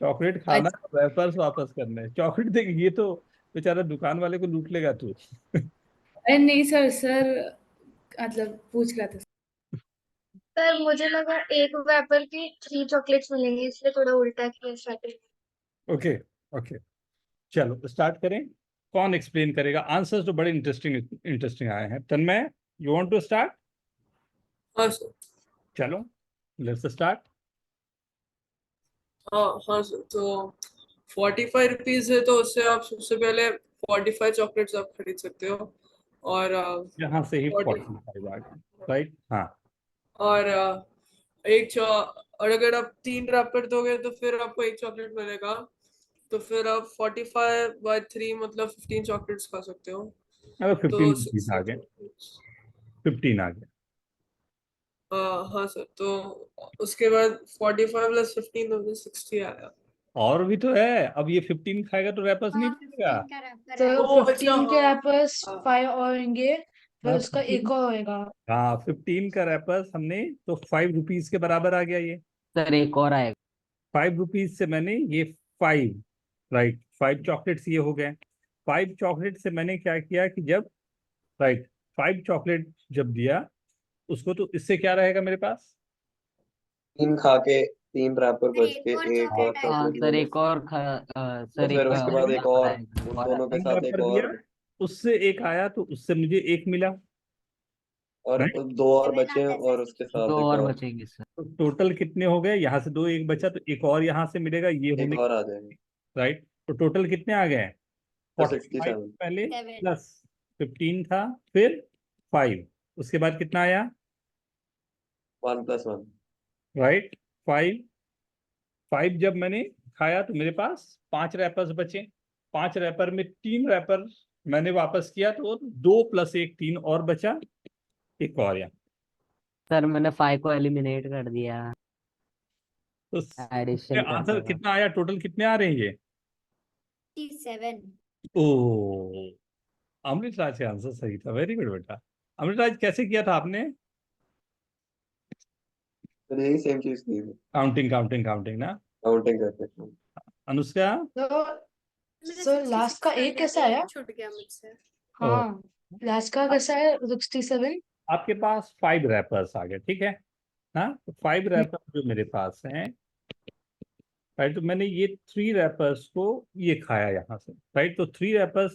चॉकलेट खाना, अच्छा, रैपर्स वापस करने हैं। चॉकलेट देख, ये तो बेचारा दुकान वाले को लूट लेगा तू। अरे नहीं सर, सर मतलब पूछ रहा था। सर मुझे लगा एक वेपर की 3 चॉकलेट्स मिलेंगे, इसलिए थोड़ा उल्टा किया स्ट्रैटेजी। ओके ओके, चलो स्टार्ट करें। कौन एक्सप्लेन करेगा? आंसर्स तो बड़े इंटरेस्टिंग इंटरेस्टिंग आए हैं। तन्मय, यू वांट टू स्टार्ट? हाँ सर। चलो लेट्स स्टार्ट। हाँ सर, तो 45 रुपीज है, तो उससे आप सबसे पहले 45 चॉकलेट्स आप खरीद सकते हो। और यहाँ से ही 40 45 आ गए, राइट। हाँ, और और अगर आप 3 रैपर दोगे तो फिर आपको 1 चॉकलेट मिलेगा, तो फिर आप 45/3 मतलब 15 चॉकलेट्स खा सकते हो। अब तो 15 रुपीज आ गए, 15 आ गए। हाँ सर, तो उसके बाद 45 + 15 तो 60 आया। और भी तो है, अब ये 15 खाएगा तो रैपर्स नहीं हाँ, मिलेगा। 15 का रैपर तो है। ओ, 15 के हाँ। रैपर्स हाँ। 5 और होंगे, फिर हाँ, उसका एक 15, और होएगा। हाँ 15 का रैपर्स हमने, तो 5 रुपीज के बराबर आ गया ये। सर एक और आएगा। 5 रुपीज से मैंने ये 5, राइट, 5 चॉकलेट्स ये हो गए। 5 चॉकलेट से मैंने क्या किया कि जब, राइट, 5 चॉकलेट जब दिया उसको, तो इससे क्या रहेगा मेरे पास? 3 खा के 3 रैपर सर, बच एक के और एक और चॉकलेट हाँ आएगी। चॉकलेट सर, मिली एक और तो सर फिर एक उसके बाद एक और और आएगा उन और दोनों के तीन साथ एक रैपर और दिया, उससे एक आया तो उससे मुझे एक मिला, और राइट? 2 और 7 बचे हैं आता है और सर, उसके 16। साथ दो एक और और बचेंगे सर। तो टोटल कितने हो गए? यहाँ से दो, एक बचा तो एक और यहाँ से मिलेगा, ये एक होने, और आ जाएंगे राइट? तो टोटल कितने आ गए? तो 45 67 पहले 7 प्लस 15 था, फिर 5, उसके बाद कितना आया? 1 + 1 राइट, 5। 5 जब मैंने खाया तो मेरे पास 5 रैपर्स बचे। 5 रैपर में 3 रैपर मैंने वापस किया तो 2 + 1 3 और बचा, एक और यहाँ। सर मैंने 5 को एलिमिनेट कर दिया, तो एडिशन कर आंसर दिया। कितना आया? टोटल कितने आ रहे हैं ये? 7। ओ, अमृत राज का आंसर सही था, वेरी गुड बेटा। अमृत राज कैसे किया था आपने? तो यही सेम चीज की काउंटिंग काउंटिंग काउंटिंग ना? काउंटिंग करके अनुष्का? तो मेरा सर लास्ट 66 का कर एक दिया कैसा था, आया? एक छूट गया मुझसे। हाँ, लास्ट का कैसा है 67? आपके पास 5 रैपर्स आ गए, ठीक है ना? तो 5 रैपर्स जो मेरे पास हैं, राइट, तो मैंने ये 3 रैपर्स को ये खाया यहाँ से, राइट? तो 3 रैपर्स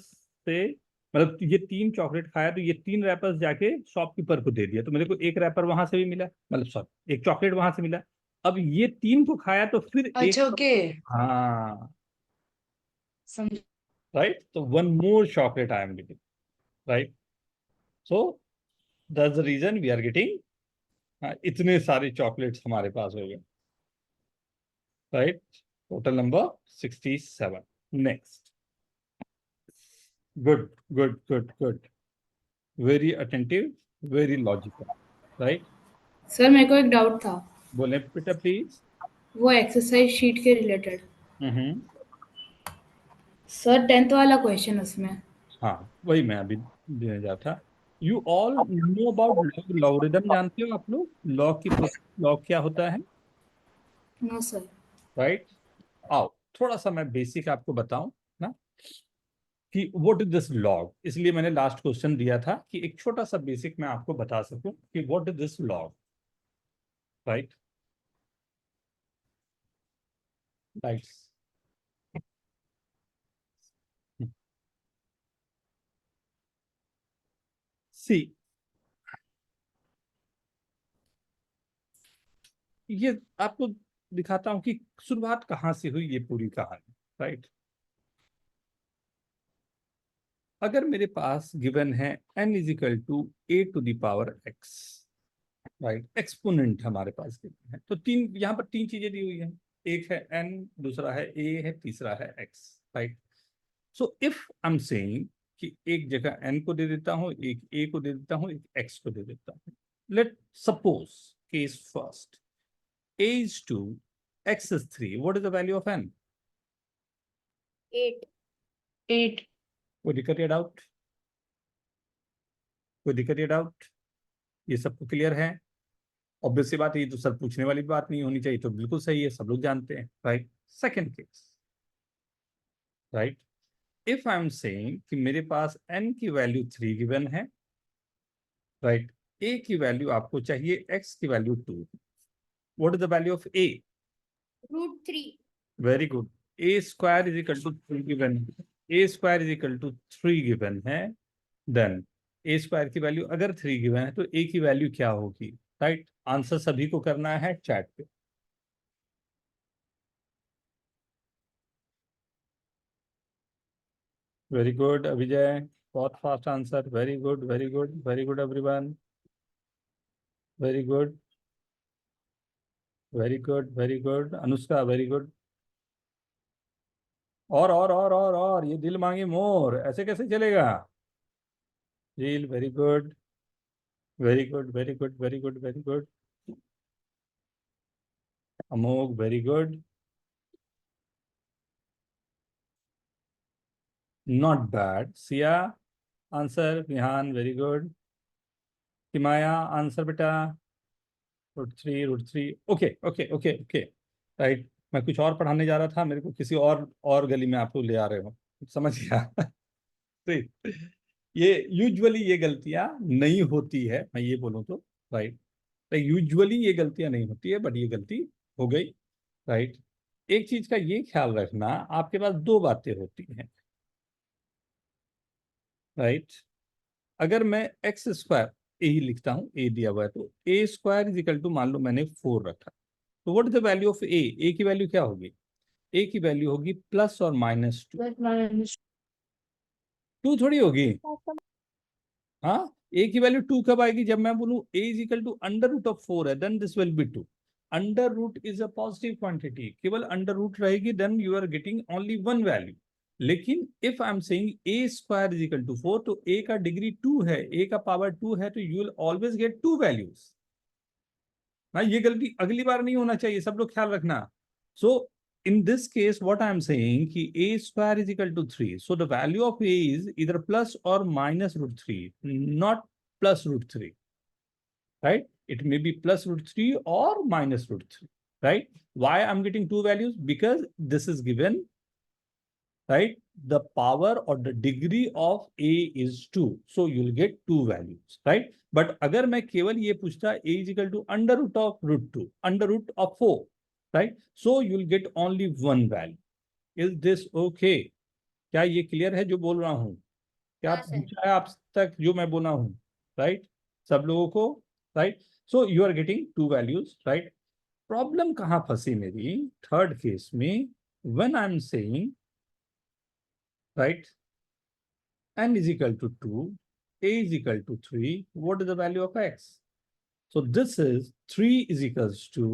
से, मतलब ये 3 चॉकलेट खाया, तो ये 3 रैपर्स जाके शॉपकीपर को दे दिया, तो मेरे को एक रैपर वहां से भी मिला, मतलब सॉरी, एक चॉकलेट वहां से मिला। अब ये 3 को खाया तो फिर अच्छा, एक, ओके, हाँ, समझ। राइट, तो 1 more chocolate I am getting, right? So that's the reason we are getting इतने सारे चॉकलेट्स हमारे पास हो गए, right? Total number 67। Next, good good good good, very attentive, very logical, right? Sir मेरे को एक डाउट था, बोले बेटा प्लीज। वो एक्सरसाइज शीट के रिलेटेड। हम्म, सर 10th वाला क्वेश्चन उसमें। हाँ वही मैं अभी देने जा था। You all know about logarithm, जानते हो आप लोग लॉग की लॉग क्या होता है, नो सर। राइट? आओ थोड़ा सा मैं बेसिक आपको बताऊं ना कि व्हाट इज दिस लॉग, इसलिए मैंने लास्ट क्वेश्चन दिया था कि एक छोटा सा बेसिक मैं आपको बता सकूं कि what is this log, right? Right, see, ये आपको दिखाता हूं कि शुरुआत कहां से हुई ये पूरी कहानी, राइट? अगर मेरे पास गिवन है n = a⁴x, राइट, एक्सपोनेंट हमारे पास गिवन है, तो तीन, यहाँ पर 3 चीजें दी हुई हैं, एक है n, दूसरा है a है, तीसरा है x, राइट? So if I am saying कि एक जगह n को दे देता हूं, एक a को दे देता हूं, एक x को दे देता हूं, let suppose case first, a is 2, x is 3, what is the value of n? 8। 8। कोई दिक्कत या डाउट? कोई दिक्कत या डाउट? ये सबको क्लियर है? ऑब्वियस सी बात है, ये तो सर पूछने वाली बात नहीं होनी चाहिए, तो बिल्कुल सही है, सब लोग जानते हैं, right? Second case, right, if I am saying कि मेरे पास n की वैल्यू 3 गिवन है, राइट, a की वैल्यू आपको चाहिए, x की value 2, what is the value of a? √3। Very good, a² = 3 given है, a² = 3 गिवन है, देन a² की वैल्यू अगर 3 गिवन है तो a की वैल्यू क्या होगी, राइट? आंसर सभी को करना है चैट पे। वेरी गुड अभिजय, बहुत fast answer, very good very good very good everyone, very good very good very good. Anushka very good, और ये दिल मांगे मोर, ऐसे कैसे चलेगा? Jheel very good very good very good very good very good. Amogh very good, not bad. Siya answer, Vihan very good, Himaya answer बेटा, √3 okay okay okay okay, right. मैं कुछ और पढ़ाने जा रहा था, मेरे को किसी और गली में आप लोग ले आ रहे हो, समझ गया? तो ये यूजुअली ये गलतियां नहीं होती है, मैं ये बोलूँ तो, राइट? यूजुअली ये गलतियां नहीं होती है, बट ये गलती हो गई, राइट। एक चीज का ये ख्याल रखना, आपके पास दो बातें होती हैं, राइट। अगर मैं एक्स स्क्वायर ए ही लिखता हूं, ए दिया हुआ है, तो ए स्क्वायर इज इक्वल टू, मान लो मैंने 4 रखा, तो what is the value of A? A की वैल्यू क्या होगी? ए की वैल्यू होगी प्लस और -2। प्लस माइनस 2 थोड़ी होगी। हाँ, ए की वैल्यू 2 कब आएगी? जब मैं बोलूं A is equal to under root of 4 है, then this will be 2। Under root is a positive quantity, केवल अंडर रूट रहेगी, then you are getting only one value. लेकिन if I am saying A square is equal to 4, तो ए का degree 2 है, ए का power 2 है, तो you will always get 2 values. ना, ये गलती अगली बार नहीं होना चाहिए, सब लोग ख्याल रखना। सो in this case, what I am saying कि a square is equal to 3. So the value of a is either plus or minus root 3, not plus root 3, right? It may be plus root 3 or minus root 3, right? Why I'm getting two values? Because this is given, right? The power or the degree of a is 2. So you'll get two values, right? But अगर मैं केवल ये पूछता a is equal to under root of root 2, under root of 4, right? So you'll get only one value. Is this okay? क्या ये clear है जो बोल रहा हूँ? क्या हाँ सर। पूछा है आप तक जो मैं बोला हूँ, राइट? सब लोगों को, right? So you are getting two values, right? Problem कहाँ फंसी मेरी? थर्ड केस में, when I am saying, right, n is equal to 2, a is equal to 3, what is the value of x? So this is 3 is equals to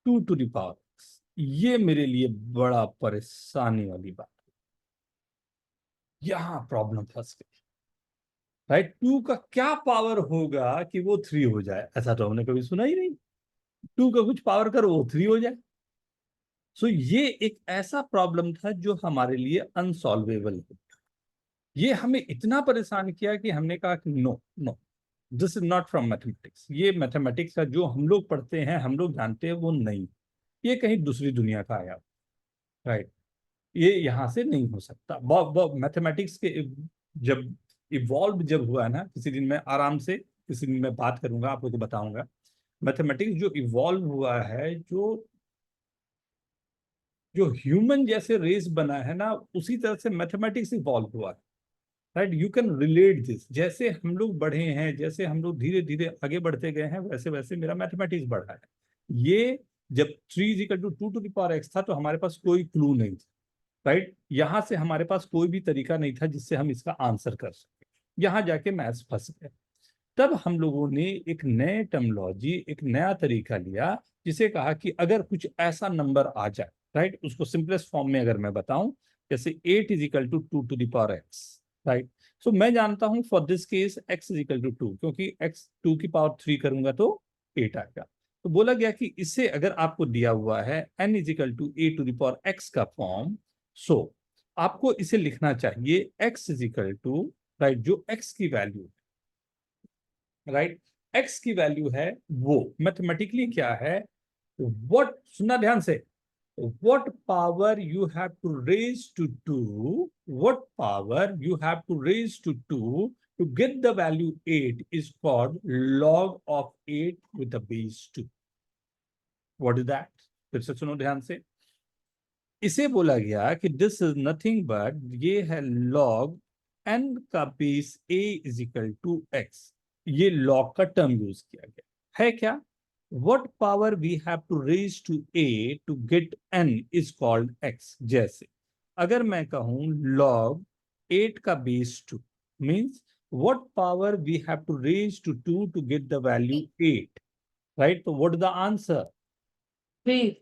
2 to the power x. ये मेरे लिए बड़ा परेशानी वाली बात, यहां problem फंस गई, राइट? 2 का क्या पावर होगा कि वो 3 हो जाए? ऐसा तो हमने कभी सुना ही नहीं। 2 का कुछ पावर करो वो 3 हो जाए। सो ये एक ऐसा प्रॉब्लम था जो हमारे लिए अनसॉल्वेबल है। ये हमें इतना परेशान किया कि हमने कहा कि no no, this is not from mathematics. ये मैथमेटिक्स का जो हम लोग पढ़ते हैं, हम लोग जानते हैं, वो नहीं, ये कहीं दूसरी दुनिया का आया, राइट? ये यहाँ से नहीं हो सकता। मैथमेटिक्स के जब इवॉल्व जब हुआ ना, किसी दिन मैं आराम से, किसी दिन मैं बात करूंगा, आप लोगों को बताऊंगा। मैथमेटिक्स जो इवॉल्व हुआ है, जो जो ह्यूमन जैसे रेस बना है ना, उसी तरह से मैथमेटिक्स इवॉल्व हुआ है, right? You can relate this. जैसे हम लोग बढ़े हैं, जैसे हम लोग धीरे धीरे आगे बढ़ते गए हैं, वैसे वैसे मेरा मैथमेटिक्स बढ़ा है। ये जब 3 is equal to 2 to the power x था, तो हमारे पास कोई क्लू नहीं था, राइट? यहां से हमारे पास कोई भी तरीका नहीं था जिससे हम इसका आंसर कर सके। यहां जाके मैथ्स फंस गए। तब हम लोगों ने एक नए टर्मोलॉजी, एक नया तरीका लिया, जिसे कहा कि अगर कुछ ऐसा नंबर आ जाए, राइट, उसको सिंपलेस्ट फॉर्म में अगर मैं बताऊं, जैसे 8 is equal to 2 to the power x, राइट? सो मैं जानता हूं for this case x is equal to 2, क्योंकि x 2 की पावर 3 करूंगा तो 8 आएगा। तो बोला गया कि इससे अगर आपको दिया हुआ है n is equal to a to the power x का फॉर्म, सो आपको इसे लिखना चाहिए x is equal to, right, जो x की वैल्यू है, राइट, x की वैल्यू है, वो मैथमेटिकली क्या है, व्हाट, सुनना ध्यान से, what power you have to raise to 2, what power you have to raise to 2 to get the value 8 is called log of 8 with the base 2. What is that? फिर से सुनो ध्यान से। इसे बोला गया कि दिस इज नथिंग बट, ये है log n का base a is equal to x। ये log का टर्म यूज किया गया है। क्या? what power we have to raise to a to get n is called x। जैसे अगर मैं कहूं log 8 का base 2 means what power we have to raise to 2 to get the value 8, right? So what is the answer? 3.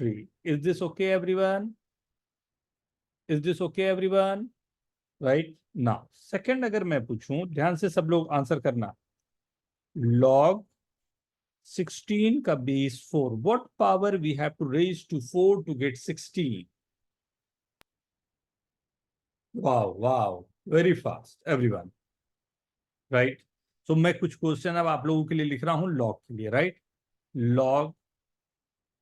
3. Is this okay everyone? Is this okay everyone? Right? Now second अगर मैं पूछूं, ध्यान से सब लोग answer करना, log 16 का base 4, what power we have to raise to 4 to get 16? Wow, very fast everyone, right? So मैं कुछ क्वेश्चन अब आप लोगों के लिए लिख रहा हूं log के लिए, right? log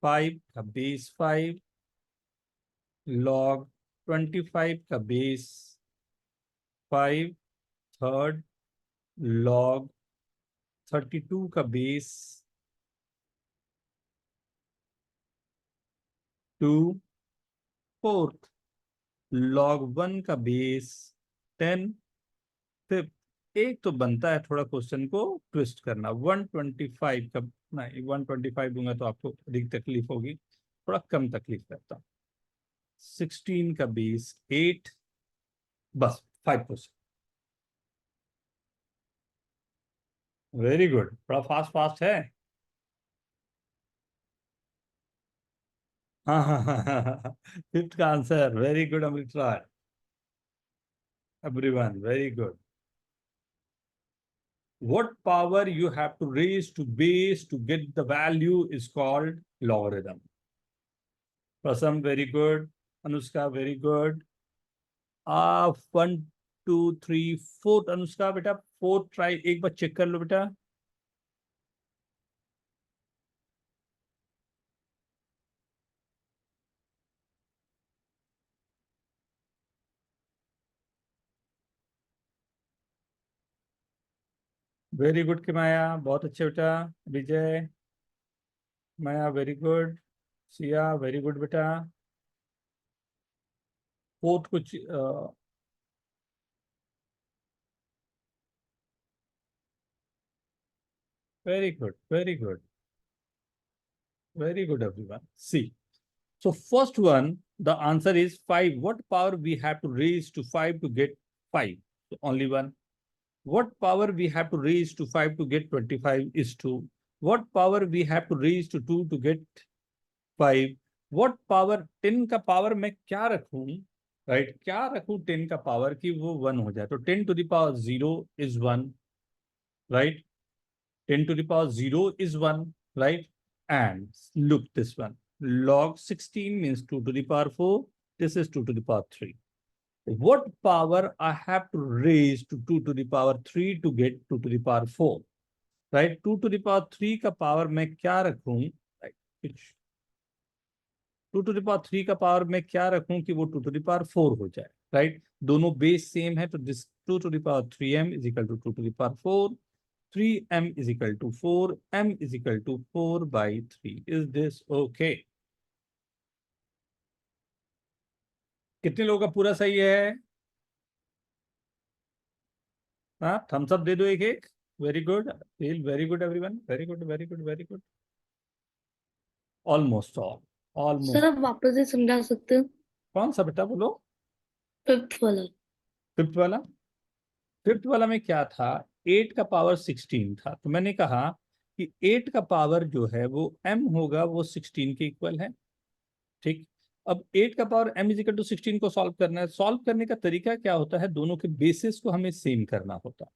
5 का बेस 5, log 25 का बेस 5, थर्ड log 32 का बेस 2, फोर्थ log 1 का बेस 10, फिफ्थ। एक तो बनता है थोड़ा क्वेश्चन को ट्विस्ट करना, 125 का नहीं, 125 दूंगा तो आपको अधिक तकलीफ होगी, थोड़ा कम तकलीफ करता हूँ। 16 का बेस 8, बस 5%। वेरी गुड, थोड़ा फास्ट फास्ट है। हाँ हाँ हाँ, फिफ्थ का answer, very good Amrita, everyone very good. What power you have to raise to base to get the value is called logarithm. Prasam, very good. Anushka, very good. 1 2 3 4 Anushka बेटा, 4 try एक बार check कर लो बेटा। Very good Kimaya, बहुत अच्छे बेटा। Vijay, Maya very good. Siya very good बेटा। Fourth कुछ very good, very good, very good everyone. See, so first one, the answer is 5. What power we have to raise to 5 to get 5? So only one. What power we have to raise to 5 to get 25 is 2. What power we have to raise to 2 to get 5? What power 10 का power मैं क्या रखूं, right क्या रखूं 10 का power कि वो 1 हो जाए, तो 10 to the power 0 is 1, right? 10 to the power 0 is 1, right? And look this one, log 16 means 2 to the power 4. This is 2 to the power 3. What power I have to raise to 2 to the power 3 to get 2 to the power 4? Right? 2 to the power 3 का power मैं क्या रखूं? Right? 2 to the power 3 का power मैं क्या रखूं कि वो 2 to the power 4 हो जाए, राइट? दोनों बेस सेम है, तो this 2 to the power 3m is equal to 2 to the power 4. 3m is equal to 4, m is equal to 4 by 3. Is this okay? कितने लोगों का पूरा सही है? हाँ, थम्स अप दे दो एक एक। Very good, feel very good everyone, very good, very good, very good. Almost all, almost. Sir आप वापस से समझा सकते हो? कौन सा बेटा बोलो? फिफ्थ वाला। फिफ्थ वाला? फिफ्थ वाला में क्या था, 8 का पावर 16 था, तो मैंने कहा कि 8 का पावर जो है वो m होगा, वो 16 के इक्वल है, ठीक। अब 8 का power m is equal to 16 को सॉल्व करना है। सॉल्व करने का तरीका क्या होता है, दोनों के बेसिस को हमें सेम करना होता है,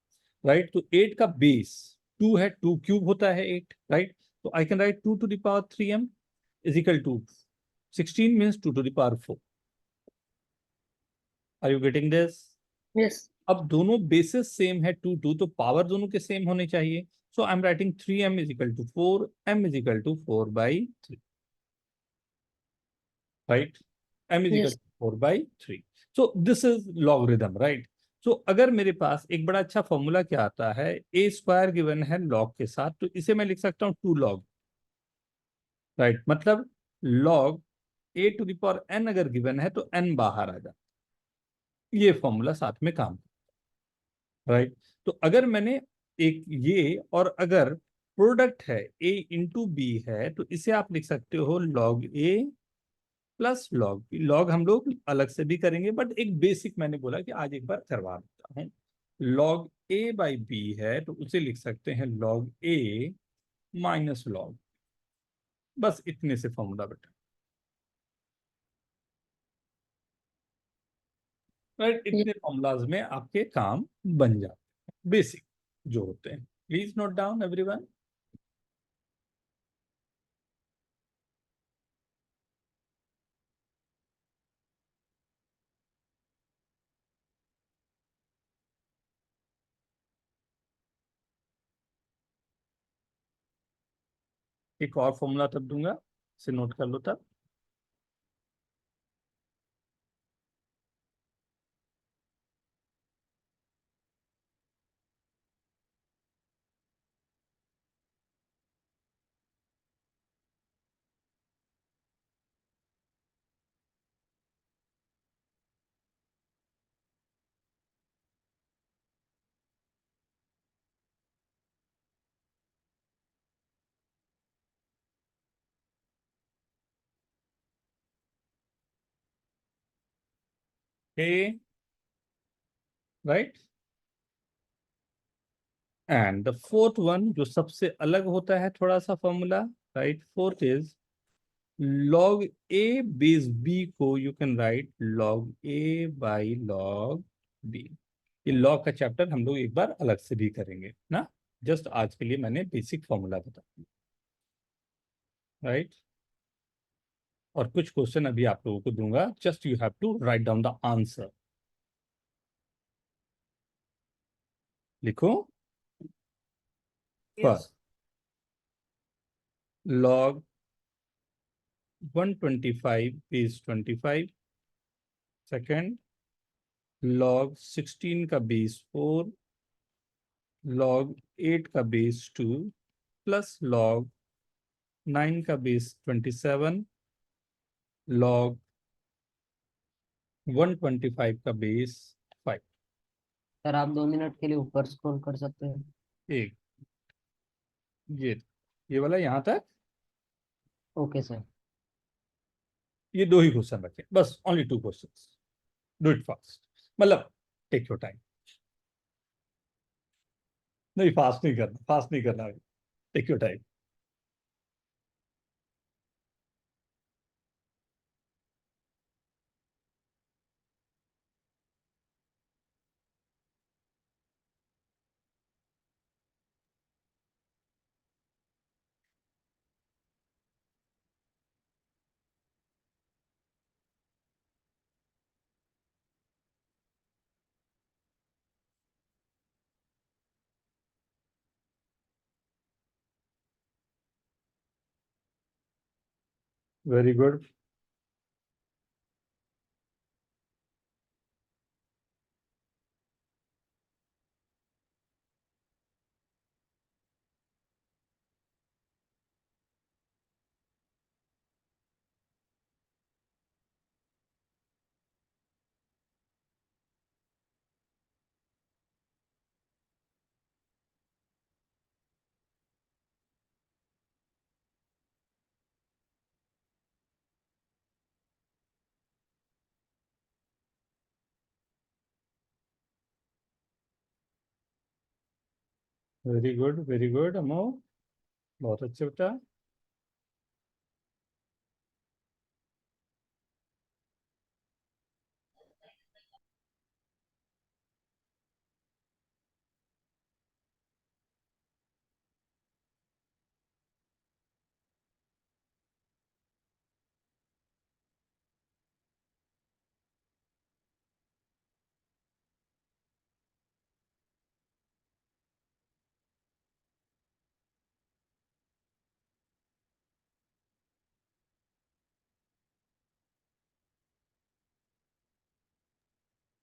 राइट? तो 8 का बेस 2 है, 2 क्यूब होता है 8, राइट? तो I can write 2 to the power 3m is equal to 16 means 2 to the power 4। Are you getting this? Yes. अब दोनों बेसिस सेम है 2 2, तो पावर दोनों के सेम होने चाहिए। So I am writing 3m is equal to 4, m is equal to 4 by 3, right? m is equal yes. To 4 by 3। So this is logarithm, right? So अगर मेरे पास एक बड़ा अच्छा फॉर्मूला क्या आता है, ए स्क्वायर गिवन है लॉग के साथ, तो इसे मैं लिख सकता हूँ 2 लॉग, राइट? मतलब log a to the power n अगर गिवन है तो n बाहर आ जाता, ये फॉर्मूला साथ में काम, राइट? तो अगर मैंने एक ये, और अगर प्रोडक्ट है a इंटू बी है, तो इसे आप लिख सकते हो log a plus log B. Log हम लोग अलग से भी करेंगे, बट एक बेसिक मैंने बोला कि आज एक बार करवा देता हूँ। लॉग a बाई बी है, तो उसे लिख सकते हैं लॉग a माइनस लॉग, बस इतने से फॉर्मूला बेटा, राइट? इतने फॉर्मूलाज में आपके काम बन जाते हैं, बेसिक जो होते हैं। Please note down everyone. एक और फॉर्मूला तब दूंगा, इसे नोट कर लो तब। Okay, right? And the fourth one जो सबसे अलग होता है थोड़ा सा formula, right? Fourth is log a base b को you can write log a by log b. ये log का चैप्टर हम लोग एक बार अलग से भी करेंगे ना, जस्ट आज के लिए मैंने बेसिक फॉर्मूला बता दिया, राइट? और कुछ क्वेश्चन अभी आप लोगों को दूंगा, just you have to write down the answer. लिखो. First log 125 base 25. Second log 16 का बेस 4, log 8 का बेस 2 प्लस log 9 का बेस 27, log 125 का बेस 5. सर आप 2 मिनट के लिए ऊपर स्क्रॉल कर सकते हैं? एक ये वाला यहाँ तक. Okay sir. ये 2 ही क्वेश्चन रखें बस, only 2 questions. Do it fast, मतलब टेक योर टाइम. नहीं फास्ट नहीं करना, फास्ट नहीं करना, take your time. Very good. Very good, very good Amo, बहुत अच्छे बेटा.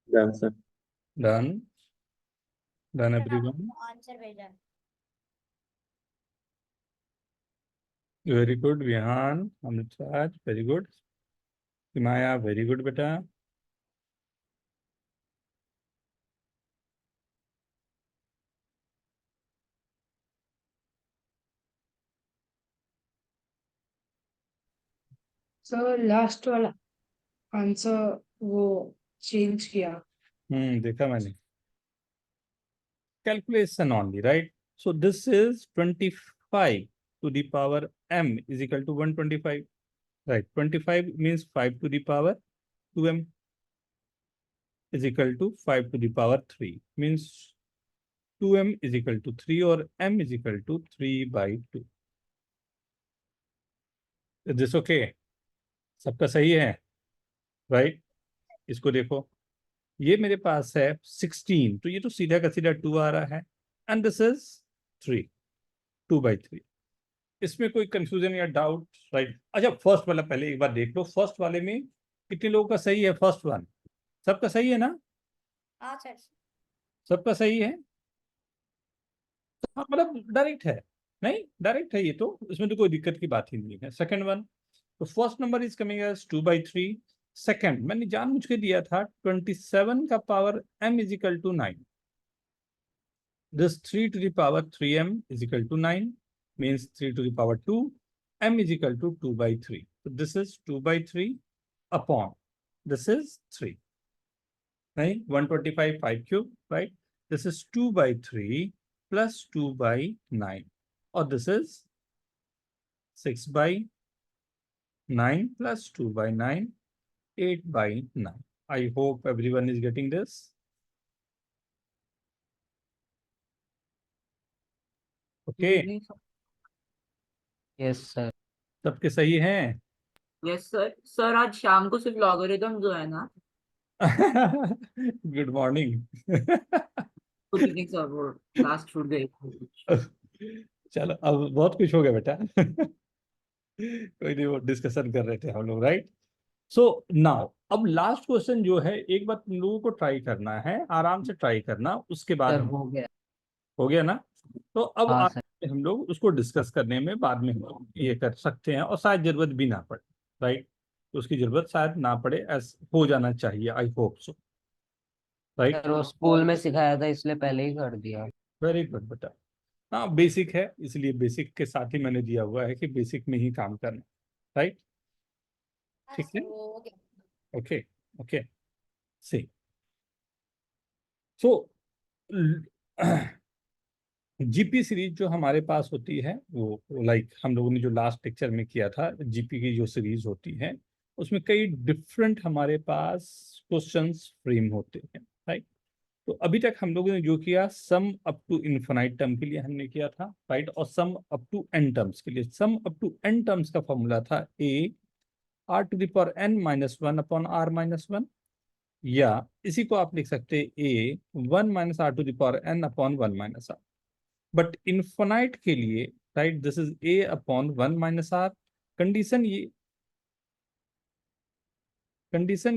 Done sir. Done. Done everyone. Answer भेजा. Very good Vihan, Amritraj very good. Himaya very good बेटा. सर लास्ट वाला आंसर वो चेंज किया. देखा मैंने. Calculation only, right? So this is 25 to the power m is equal to 125, right? 25 means 5 to the power 2m is equal to 5 to the power 3, means 2m is equal to 3 or m is equal to 3 by 2. Is this okay? सबका सही है, right? इसको देखो, ये मेरे पास है 16, तो ये तो सीधा का सीधा 2 आ रहा है, एंड दिस इज 3, 2 by 3. इसमें कोई कंफ्यूजन या डाउट, राइट? अच्छा फर्स्ट वाला पहले एक बार देख लो, फर्स्ट वाले में कितने लोगों का सही है? फर्स्ट वन सबका सही है ना? हाँ सर. सबका सही है. हाँ मतलब डायरेक्ट है, नहीं डायरेक्ट है ये तो, इसमें तो कोई दिक्कत की बात ही नहीं है. सेकंड वन, तो first number is coming as 2 by 3. Second मैंने जानबूझ के दिया था 27 का power m is equal to 9. This 3 to the power 3m is equal to 9, means 3 to the power 2, m is equal to 2 by 3. So this is 2 by 3 upon this is 3. नहीं 125 5 cube right this is 2/3 plus 2/9 और this is 6/9 plus 2/9 8/9 I hope everyone is getting this. Okay, yes sir. सबके सही हैं? Yes sir. Sir आज शाम को सिर्फ logarithm जो है ना, गुड मॉर्निंग। तो ठीक है सर, वो क्लास छूट गई। चलो अब बहुत कुछ हो गया बेटा। कोई नहीं, वो डिस्कशन कर रहे थे हम लोग राइट। सो नाउ अब लास्ट क्वेश्चन जो है, एक बार तुम लोगों को ट्राई करना है, आराम से ट्राई करना, उसके बाद सर हम हो गया। हो गया ना। तो अब हाँ आगे सर। हम लोग उसको डिस्कस करने में बाद में हम लोग ये कर सकते हैं और शायद जरूरत भी ना पड़े राइट। उसकी जरूरत शायद ना पड़े, ऐसा हो जाना चाहिए, I hope so right. Sir वो स्कूल में सिखाया था इसलिए पहले ही कर दिया। वेरी गुड बेटा। हाँ बेसिक है, इसलिए बेसिक के साथ ही मैंने दिया हुआ है कि बेसिक में ही काम करना राइट। हाँ ठीक है, सर वो हो गया। ओके ओके सी। सो जीपी सीरीज जो हमारे पास होती है वो लाइक हम लोगों ने जो लास्ट लेक्चर में किया था, जीपी की जो सीरीज होती है उसमें कई डिफरेंट हमारे पास क्वेश्चंस फ्रेम होते हैं राइट। तो अभी तक हम लोगों ने जो किया, sum up to infinite term के लिए हमने किया था राइट, और sum up to n terms के लिए। Sum up to n terms का फॉर्मूला था a are to the power n minus one upon r minus one, या इसी को आप लिख सकते हैं a one minus are to the power n upon one minus r. But infinite के लिए right this is A upon one minus R. Condition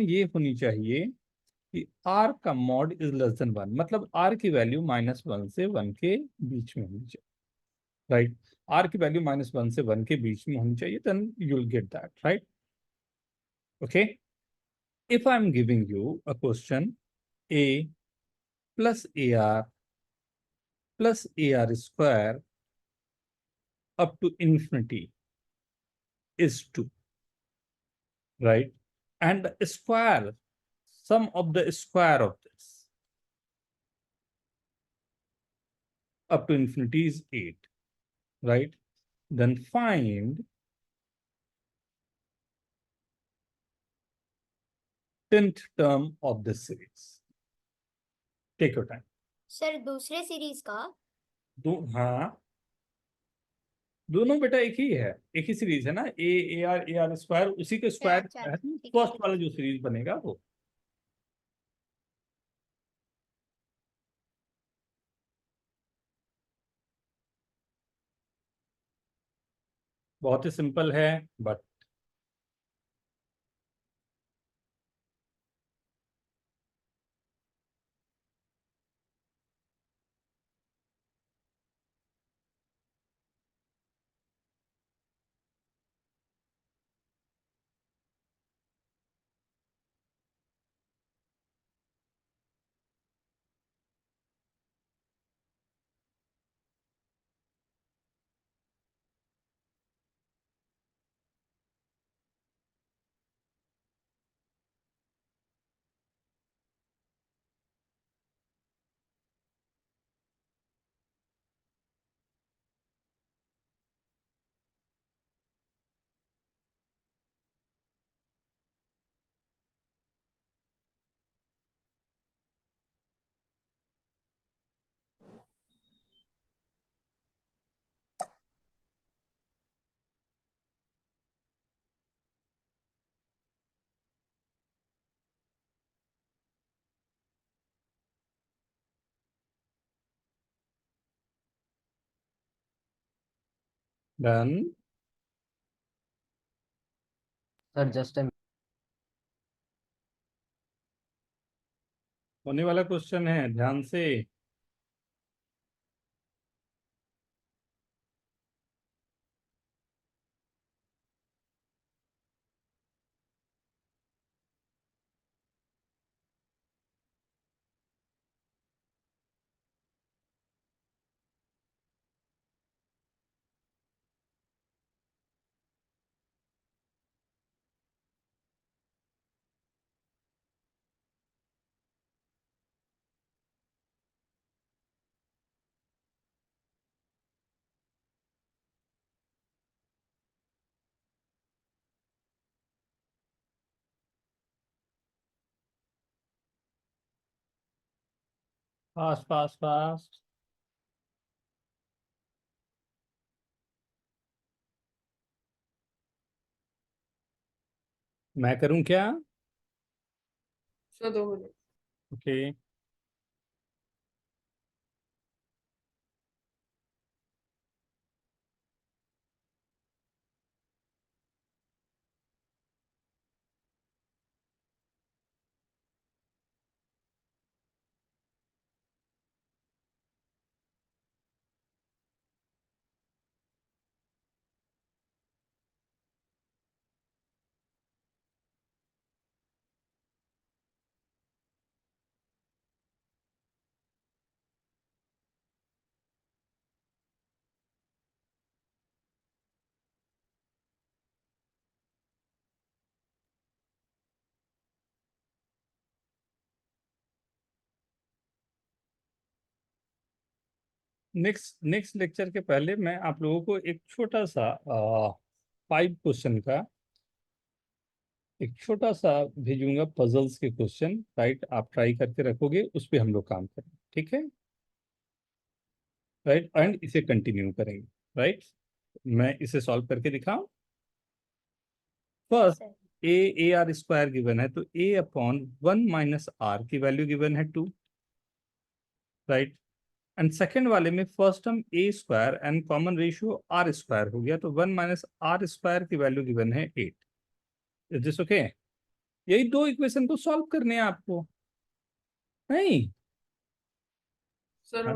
ये होनी चाहिए कि r का mod is less than one, मतलब r की वैल्यू -1 से 1 के बीच में होनी चाहिए राइट। r की वैल्यू -1 से 1 के बीच में होनी चाहिए, then you will get that right. Okay, if I am giving you a question a plus ar square up to infinity is 2 right, and the square, sum of the square of this up to infinity is 8 right. Then find 10th term of this series. Take your time. Sir दूसरे series का हाँ दोनों बेटा एक ही है, एक ही series है ना, ए आर स्क्वायर, उसी के स्क्वायर अच्छा है, ठीक है। फर्स्ट वाला जो सीरीज बनेगा वो। बहुत ही सिंपल है बट डन। सर जस्ट होने वाला क्वेश्चन है, ध्यान से। Fast fast fast. मैं करूं क्या? Sir 2 minute. Okay. Next lecture के पहले मैं आप लोगों को एक छोटा सा 5 क्वेश्चन का एक छोटा सा भेजूंगा, पजल्स के क्वेश्चन, राइट? आप ट्राई करके रखोगे, उस पे हम लोग काम करेंगे, ठीक है? राइट, एंड इसे कंटिन्यू करेंगे, राइट? मैं इसे सॉल्व करके दिखाऊं। First, A R square given है, तो ए अपॉन 1 - r की वैल्यू गिवन है 2, राइट? एंड सेकेंड वाले में first term A square and common ratio R square हो गया, तो 1 - r स्क्वायर की वैल्यू गिवन है 8। Is this okay? यही 2 इक्वेशन को सॉल्व करने हैं आपको, नहीं? सर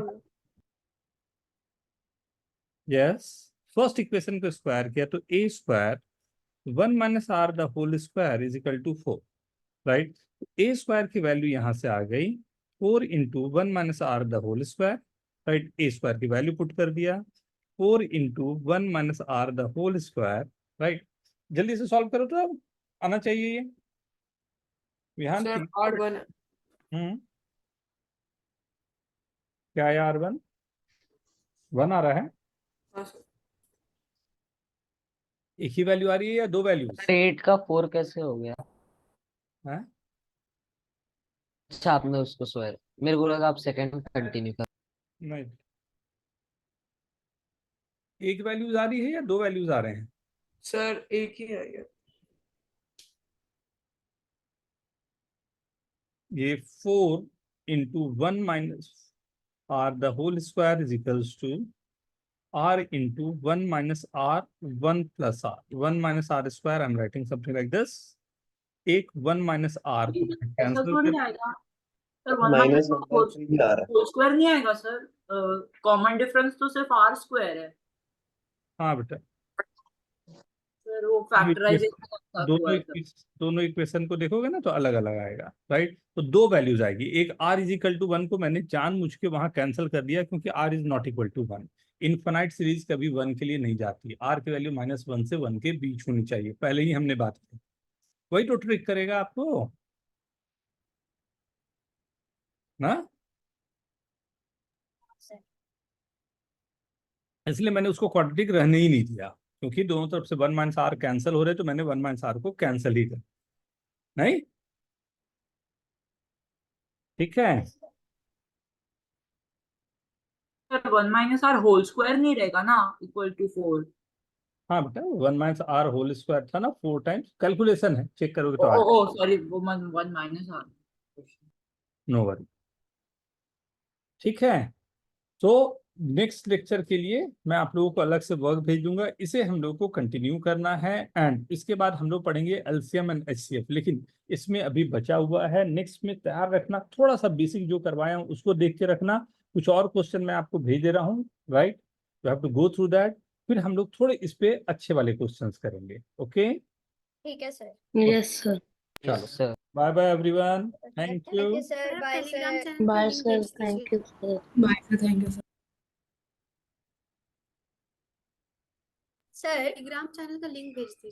यस, फर्स्ट इक्वेशन को स्क्वायर किया तो ए square 1 - r the whole square is equal to 4, right? A square की वैल्यू यहां से आ गई 4 into 1 - r the whole square, right? A square की वैल्यू पुट कर दिया, 4 into 1 - r the whole square, right? जल्दी से सॉल्व करो तो अब आना चाहिए ये विहान। सर 8 1 है। क्या है? R1 1 आ रहा है? हाँ सर। एक ही वैल्यू आ रही है या 2 वैल्यूज? 8 का 4 कैसे हो गया? है? अच्छा, आपने उसको स्क्वायर, मेरे को लगा आप सेकंड कंटिन्यू कर। नहीं, एक वैल्यूज आ रही है या 2 वैल्यूज आ रहे हैं? सर एक ही है ये। ये 4 into 1 - r the whole square is equals to r into 1 - r 1 plus r 1 - r square. I am writing something like this. एक 1 - r को ऐसा कैंसिल तो कर, नहीं आएगा सर, 1 माइनस - होल आ रहा है। होल स्क्वायर नहीं आएगा सर। कॉमन डिफरेंस तो सिर्फ r स्क्वायर है हाँ बेटा, सर, वो फैक्टराइजेशन का हुआ दोनों है सर। दोनों इक्वेशन को देखोगे ना तो अलग अलग आएगा, राइट? तो 2 वैल्यूज आएगी। एक r इज इक्वल टू 1 को मैंने जानबूझ के वहां कैंसिल कर दिया क्योंकि r is not equal to 1। Infinite series कभी 1 के लिए नहीं जाती, r की वैल्यू -1 से 1 के बीच होनी चाहिए, पहले ही हमने बात की। वही तो ट्रिक करेगा आपको ना, इसलिए मैंने उसको क्वाड्रेटिक रहने ही नहीं दिया, क्योंकि दोनों तरफ से 1 - r कैंसिल हो रहे, तो मैंने 1 - r को कैंसिल ही कर, नहीं? ठीक है? सर 1 - r होल स्क्वायर नहीं रहेगा ना इक्वल टू 4? हाँ बेटा, 1 - r होल स्क्वायर था ना 4 टाइम्स, कैलकुलेशन है, चेक करोगे तो ओ आ ओ जाएगा। ओ सॉरी, वो 1 - r। नो वरी, ठीक है? तो नेक्स्ट लेक्चर के लिए मैं आप लोगों को अलग से वर्क भेज दूंगा, इसे हम लोग को कंटिन्यू करना है, एंड इसके बाद हम लोग पढ़ेंगे एलसीएम एंड एचसीएफ। लेकिन इसमें अभी बचा हुआ है, नेक्स्ट में तैयार रखना, थोड़ा सा बेसिक जो करवाया हूँ उसको देख के रखना। कुछ और क्वेश्चन मैं आपको भेज दे रहा हूँ, right? You have to go through that, फिर हम लोग थोड़े इस पे अच्छे वाले क्वेश्चंस करेंगे। ओके, ठीक है सर। Yes sir. चलो, sir, bye bye everyone, thank thank you you. Sir. Sir आप बाय टेलीग्राम सर। चैनल का बाय लिंक सर, भेज दीजिए। Thank you sir. Bye sir, thank you sir. Sir Telegram channel का link भेज दीजिए।